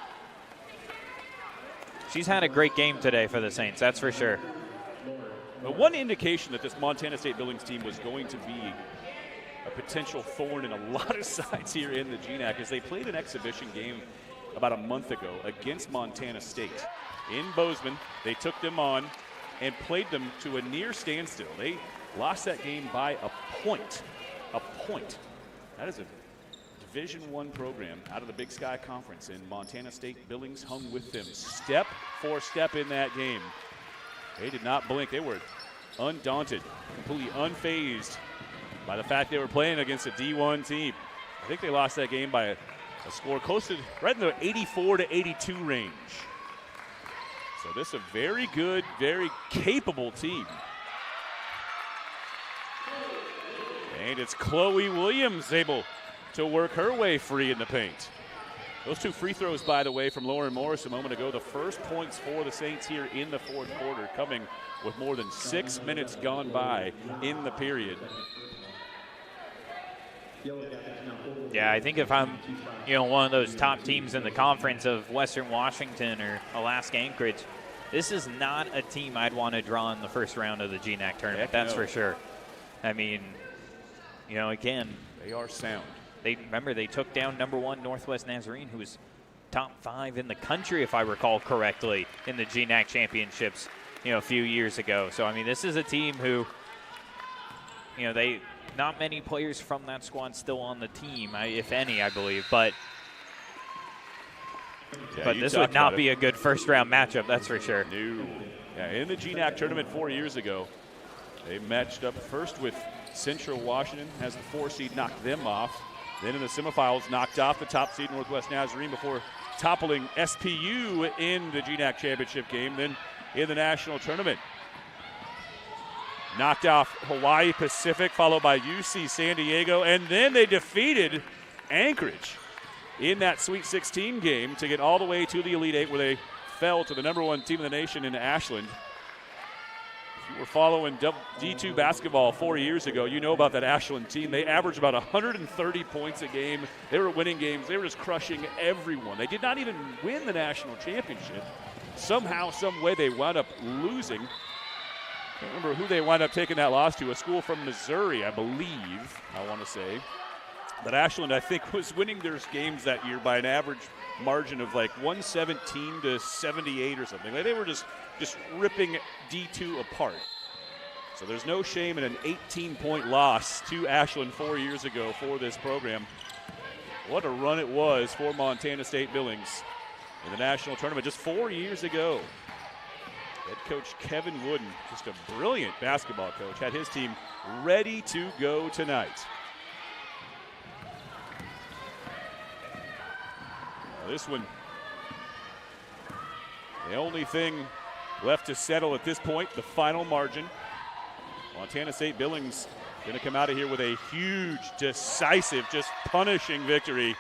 She's had a great game today for the Saints, that's for sure. But one indication that this Montana State Billings team was going to be a potential thorn in a lot of sides here in the GNAC is they played an exhibition game about a month ago against Montana State. In Bozeman, they took them on and played them to a near standstill. They lost that game by a point. A point. That is a Division I program out of the Big Sky Conference, and Montana State Billings hung with them step for step in that game. They did not blink. They were undaunted, completely unfazed by the fact they were playing against a D1 team. I think they lost that game by a score close to right in the 84 to 82 range. So this is a very good, very capable team. And it's Chloe Williams able to work her way free in the paint. Those two free throws, by the way, from Lauren Morris a moment ago, the first points for the Saints here in the fourth quarter, coming with more than 6 minutes gone by in the period. Yeah, I think if I'm, one of those top teams in the conference of Western Washington or Alaska Anchorage, this is not a team I'd want to draw in the first round of the GNAC tournament. That's for sure. I mean, again, they are sound. They took down #1 Northwest Nazarene, who was top 5 in the country, if I recall correctly, in the GNAC championships, a few years ago. So I mean, this is a team who, not many players from that squad still on the team, if any, I believe. But this would not be a good first-round matchup, that's for sure. No. Yeah, in the GNAC tournament 4 years ago, they matched up first with Central Washington, has the 4 seed knocked them off. Then in the semifinals, knocked off the top seed Northwest Nazarene before toppling SPU in the GNAC championship game. Then in the national tournament, knocked off Hawaii Pacific, followed by UC San Diego, and then they defeated Anchorage in that Sweet 16 game to get all the way to the Elite Eight, where they fell to the #1 team in the nation in Ashland. If you were following D2 basketball 4 years ago, you know about that Ashland team. They averaged about 130 points a game. They were winning games. They were just crushing everyone. They did not even win the national championship. Somehow, some way, they wound up losing. I can't remember who they wound up taking that loss to, a school from Missouri, I believe, I want to say. But Ashland, I think, was winning their games that year by an average margin of like 117 to 78 or something. Like they were just ripping D2 apart. So there's no shame in an 18-point loss to Ashland 4 years ago for this program. What a run it was for Montana State Billings in the national tournament just 4 years ago. Head coach Kevin Wooden, just a brilliant basketball coach, had his team ready to go tonight. Now this one, the only thing left to settle at this point, the final margin. Montana State Billings going to come out of here with a huge, decisive, just punishing victory.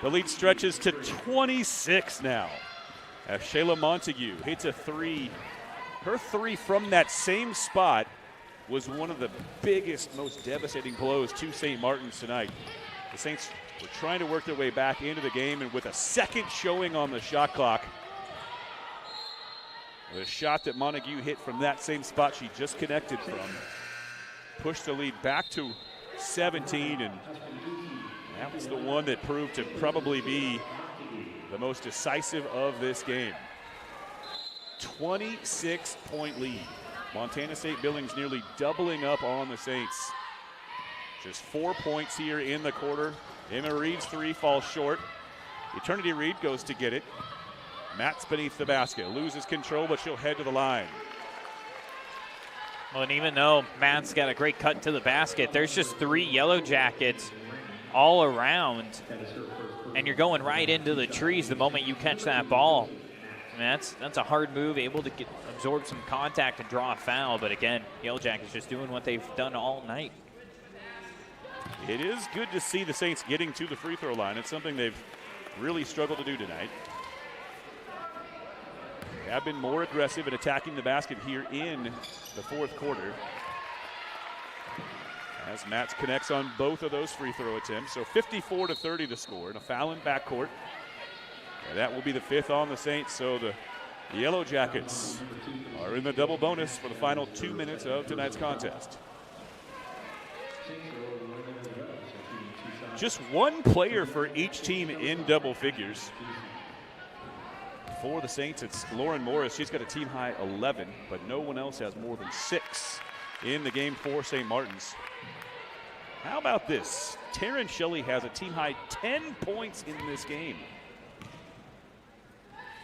The lead stretches to 26 now. As Shayla Montague hits a three. Her three from that same spot was one of the biggest, most devastating blows to St. Martin's tonight. The Saints were trying to work their way back into the game, and with a second showing on the shot clock, the shot that Montague hit from that same spot she just connected from pushed the lead back to 17, and that was the one that proved to probably be the most decisive of this game. 26-point lead. Montana State Billings nearly doubling up on the Saints. Just 4 points here in the quarter. Emma Reed's three falls short. Eternity Reed goes to get it. Matt's beneath the basket, loses control, but she'll head to the line. Well, and even though Matt's got a great cut to the basket, there's just 3 Yellow Jackets all around, and you're going right into the trees the moment you catch that ball. I mean, that's a hard move, able to absorb some contact and draw a foul. But again, Yellow Jackets just doing what they've done all night. It is good to see the Saints getting to the free throw line. It's something they've really struggled to do tonight. They have been more aggressive in attacking the basket here in the fourth quarter. As Matz connects on both of those free throw attempts. So 54-30 the score, and a foul in backcourt. And that will be the 5th on the Saints. So the Yellow Jackets are in the double bonus for the final 2 minutes of tonight's contest. Just one player for each team in double figures. For the Saints, it's Lauren Morris. She's got a team high 11, but no one else has more than 6 in the game for St. Martin's. How about this? Taryn Shelley has a team high 10 points in this game.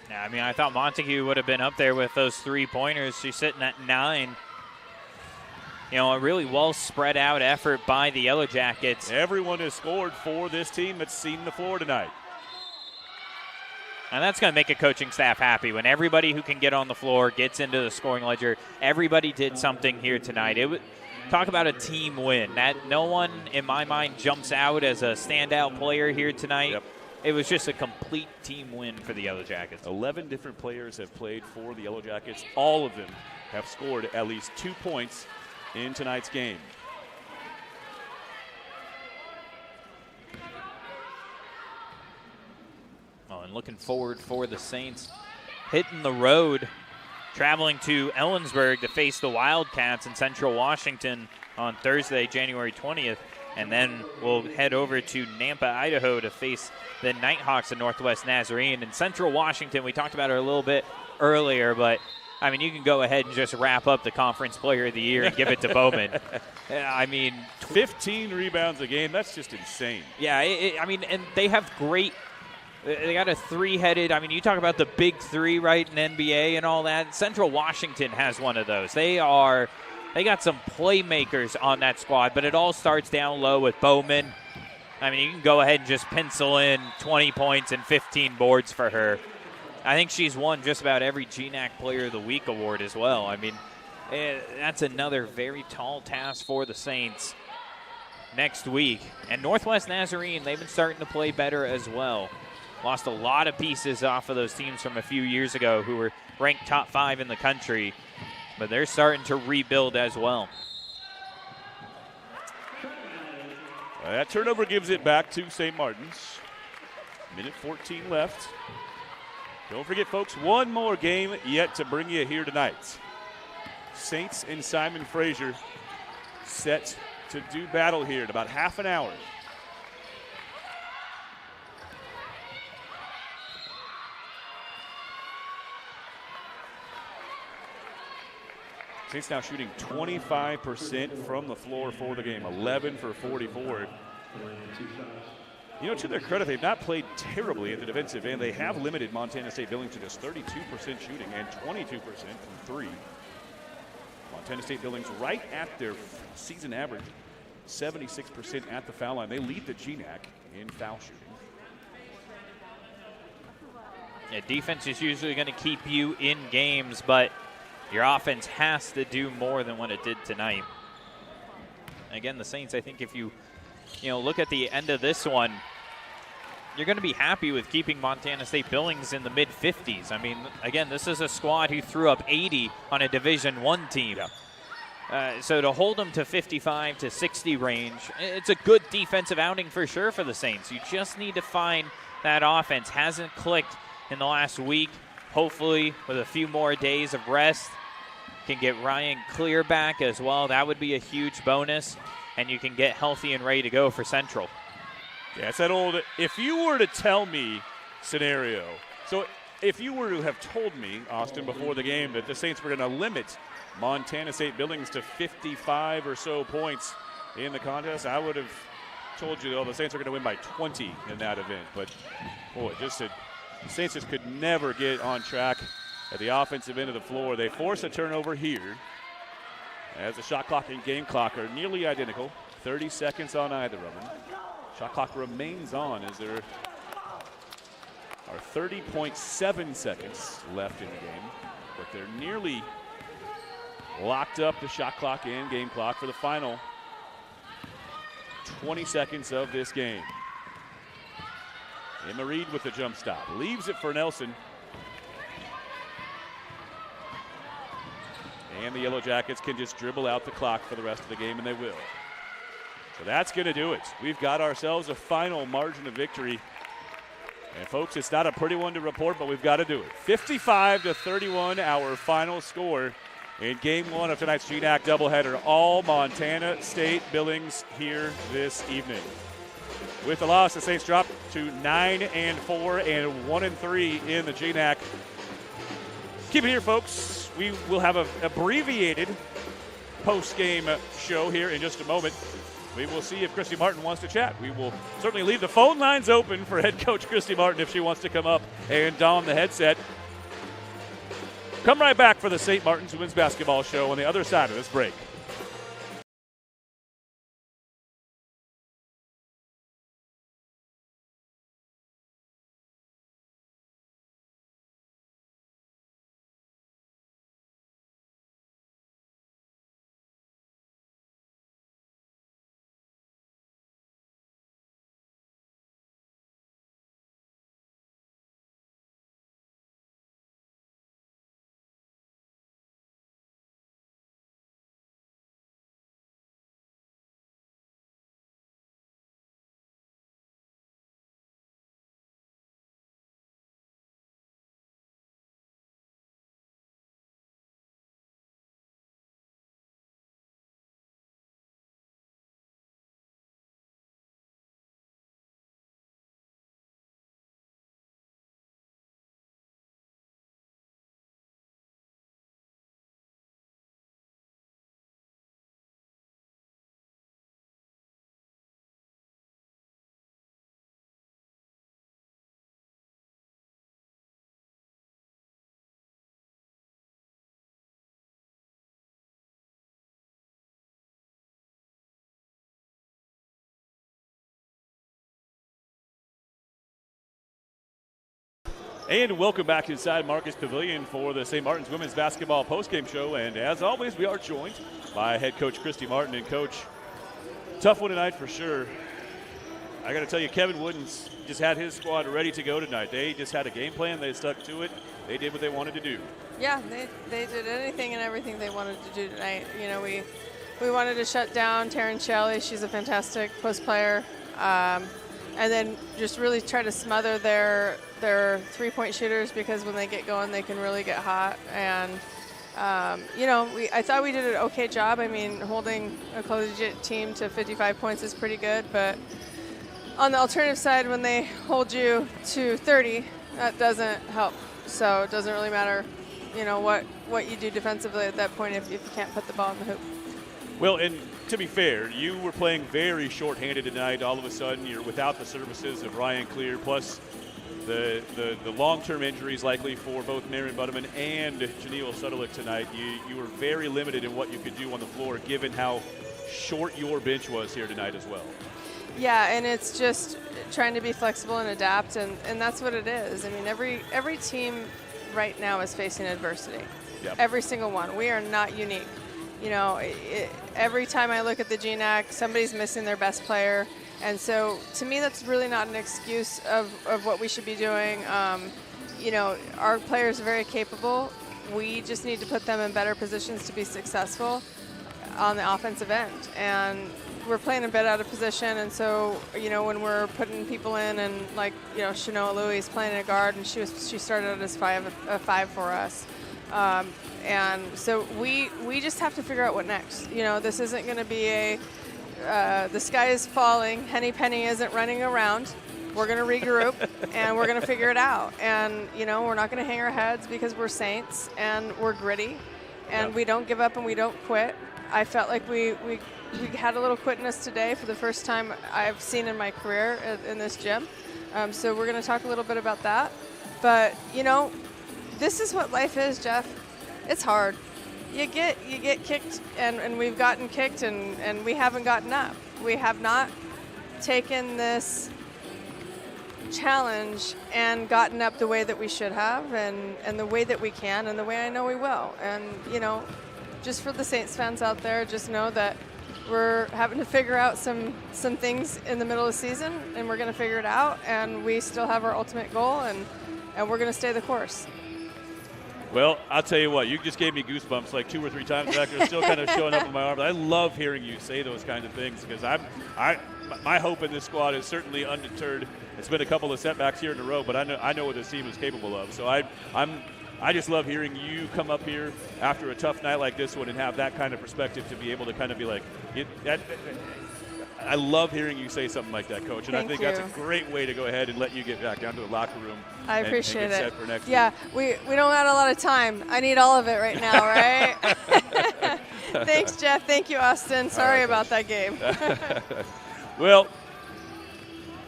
Yeah, I mean, I thought Montague would have been up there with those 3-pointers. She's sitting at 9. You know, a really well spread out effort by the Yellow Jackets. Everyone has scored for this team that's seen the floor tonight. And that's going to make a coaching staff happy when everybody who can get on the floor gets into the scoring ledger. Everybody did something here tonight. Talk about a team win. That no one, in my mind, jumps out as a standout player here tonight. Yep. It was just a complete team win for the Yellow Jackets. 11 different players have played for the Yellow Jackets. All of them have scored at least 2 points in tonight's game. Oh, and looking forward for the Saints, hitting the road, traveling to Ellensburg to face the Wildcats in Central Washington on Thursday, January 20th. And then we'll head over to Nampa, Idaho to face the Nighthawks of Northwest Nazarene. In Central Washington, we talked about it a little bit earlier, but I mean, you can go ahead and just wrap up the Conference Player of the Year and give it to Bowman. I mean, 15 rebounds a game, that's just insane. Yeah, I mean, and they have great. They got a 3-headed. I mean, you talk about the big 3, right, in NBA and all that. Central Washington has one of those. They got some playmakers on that squad, but it all starts down low with Bowman. I mean, you can go ahead and just pencil in 20 points and 15 boards for her. I think she's won just about every GNAC Player of the Week award as well. I mean, that's another very tall task for the Saints next week. And Northwest Nazarene, they've been starting to play better as well. Lost a lot of pieces off of those teams from a few years ago who were ranked top 5 in the country, but they're starting to rebuild as well. That turnover gives it back to St. Martin's. Minute 14 left. Don't forget, folks, one more game yet to bring you here tonight. Saints and Simon Fraser set to do battle here in about half an hour. Saints now shooting 25% from the floor for the game, 11 for 44. You know, to their credit, they've not played terribly at the defensive end. They have limited Montana State Billings to just 32% shooting and 22% from 3. Montana State Billings right at their season average, 76% at the foul line. They lead the GNAC in foul shooting. Yeah, defense is usually going to keep you in games, but your offense has to do more than what it did tonight. Again, the Saints, I think if you look at the end of this one, you're going to be happy with keeping Montana State Billings in the mid-50s. I mean, again, this is a squad who threw up 80 on a Division I team. Yeah. So to hold them to 55 to 60 range, it's a good defensive outing for sure for the Saints. You just need to find that offense. Hasn't clicked in the last week. Hopefully, with a few more days of rest, can get Ryan Clear back as well. That would be a huge bonus, and you can get healthy and ready to go for Central. Yeah, it's that old, if you were to tell me scenario. So if you were to have told me, Austin, before the game that the Saints were going to limit Montana State Billings to 55 or so points in the contest, I would have told you, the Saints are going to win by 20 in that event. But, boy, the Saints just could never get on track at the offensive end of the floor. They force a turnover here as the shot clock and game clock are nearly identical. 30 seconds on either of them. Shot clock remains on as there are 30.7 seconds left in the game, but they're nearly locked up the shot clock and game clock for the final 20 seconds of this game. Emma Reed with the jump stop. Leaves it for Nelson. And the Yellow Jackets can just dribble out the clock for the rest of the game, and they will. So that's going to do it. We've got ourselves a final margin of victory. And, folks, it's not a pretty one to report, but we've got to do it. 55-31, our final score in Game 1 of tonight's GNAC doubleheader. All Montana State Billings here this evening. With the loss, the Saints drop to 9-4 and 1-3 in the GNAC. Keep it here, folks. We will have an abbreviated post-game show here in just a moment. We will see if Christy Martin wants to chat. We will certainly leave the phone lines open for head coach Christy Martin if she wants to come up and don the headset. Come right back for the St. Martin's Women's Basketball Show on the other side of this break. And welcome back inside Marcus Pavilion for the St. Martin's Women's Basketball postgame show. And as always, we are joined by head coach Christy Martin. And, Coach, tough one tonight for sure. I got to tell you, Kevin Wooden's just had his squad ready to go tonight. They just had a game plan. They stuck to it. They did what they wanted to do. Yeah, they did anything and everything they wanted to do tonight. You know, we wanted to shut down Taryn Shelley. She's a fantastic post player. And then just really try to smother their three-point shooters, because when they get going, they can really get hot. And, you know, I thought we did an okay job. I mean, holding a collegiate team to 55 points is pretty good. But on the alternative side, when they hold you to 30, that doesn't help. So it doesn't really matter, you know, what you do defensively at that point if you can't put the ball in the hoop. Well, and to be fair, you were playing very short-handed tonight. All of a sudden, you're without the services of Ryan Clear, plus the long-term injuries likely for both Marion Butterman and Janelle Suttelick tonight. You were very limited in what you could do on the floor, given how short your bench was here tonight as well. Yeah, and it's just trying to be flexible and adapt, and that's what it is. I mean, every team right now is facing adversity. Yep. Every single one. We are not unique. You know, every time I look at the GNAC, somebody's missing their best player. And so, to me, that's really not an excuse of what we should be doing. You know, our players are very capable. We just need to put them in better positions to be successful on the offensive end. And we're playing a bit out of position. And so, you know, when we're putting people in, and like, you know, Shanoa Louie is playing a guard, and she started out as a five for us. And so we just have to figure out what next. You know, this isn't going to be the sky is falling, Henny Penny isn't running around. We're going to regroup, and we're going to figure it out. And, you know, we're not going to hang our heads, because we're Saints, and we're gritty, and we don't give up and we don't quit. I felt like we had a little quitness today for the first time I've seen in my career in this gym. So we're going to talk a little bit about that. But, you know, this is what life is, Jeff. It's hard. You get kicked, and we've gotten kicked, and we haven't gotten up. We have not taken this challenge and gotten up the way that we should have, and the way that we can, and the way I know we will. And, you know, just for the Saints fans out there, just know that we're having to figure out some things in the middle of the season, and we're going to figure it out, and we still have our ultimate goal, and we're going to stay the course. Well, I'll tell you what, you just gave me goosebumps like 2 or 3 times back there, still kind of showing up in my arms. I love hearing you say those kind of things, because my hope in this squad is certainly undeterred. It's been a couple of setbacks here in a row, but I know what this team is capable of. So I just love hearing you come up here after a tough night like this one and have that kind of perspective to be able to kind of be like, I love hearing you say something like that, Coach, and I think that's a great way to go ahead and let you get back down to the locker room. I appreciate and get it. set for next week. We don't have a lot of time. I need all of it right now, right? Thanks, Jeff. Thank you, Austin. Sorry about that game. Well,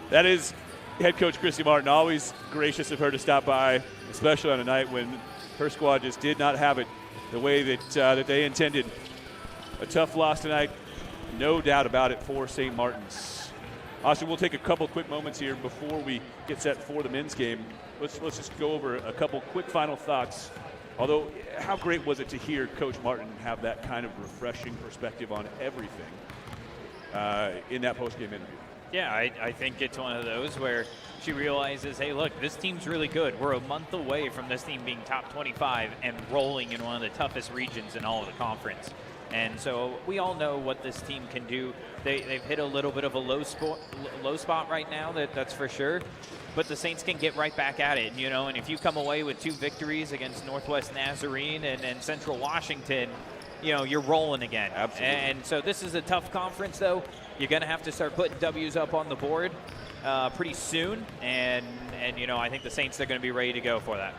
that is head coach Chrissy Martin. Always gracious of her to stop by, especially on a night when her squad just did not have it the way that they intended. A tough loss tonight. No doubt about it for St. Martin's. Austin, we'll take a couple quick moments here before we get set for the men's game. Let's just go over a couple quick final thoughts. Although, how great was it to hear Coach Martin have that kind of refreshing perspective on everything in that post-game interview? Yeah, I think it's one of those where she realizes, hey, look, this team's really good. We're a month away from this team being top 25 and rolling in one of the toughest regions in all of the conference. And so we all know what this team can do. They've hit a little bit of a low spot right now, that's for sure. But the Saints can get right back at it, you know. And if you come away with 2 victories against Northwest Nazarene and Central Washington, you know, you're rolling again. Absolutely. And so this is a tough conference, though. You're going to have to start putting W's up on the board pretty soon. And you know, I think the Saints are going to be ready to go for that.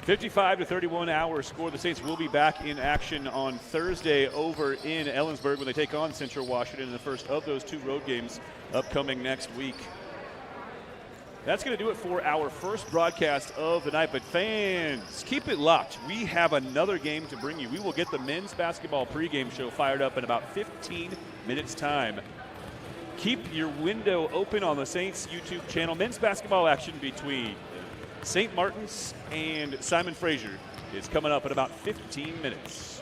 55-31 our score. The Saints will be back in action on Thursday over in Ellensburg when they take on Central Washington in the first of those 2 road games upcoming next week. That's going to do it for our first broadcast of the night. But fans, keep it locked. We have another game to bring you. We will get the men's basketball pregame show fired up in about 15 minutes' time. Keep your window open on the Saints YouTube channel. Men's basketball action between St. Martin's and Simon Fraser is coming up in about 15 minutes.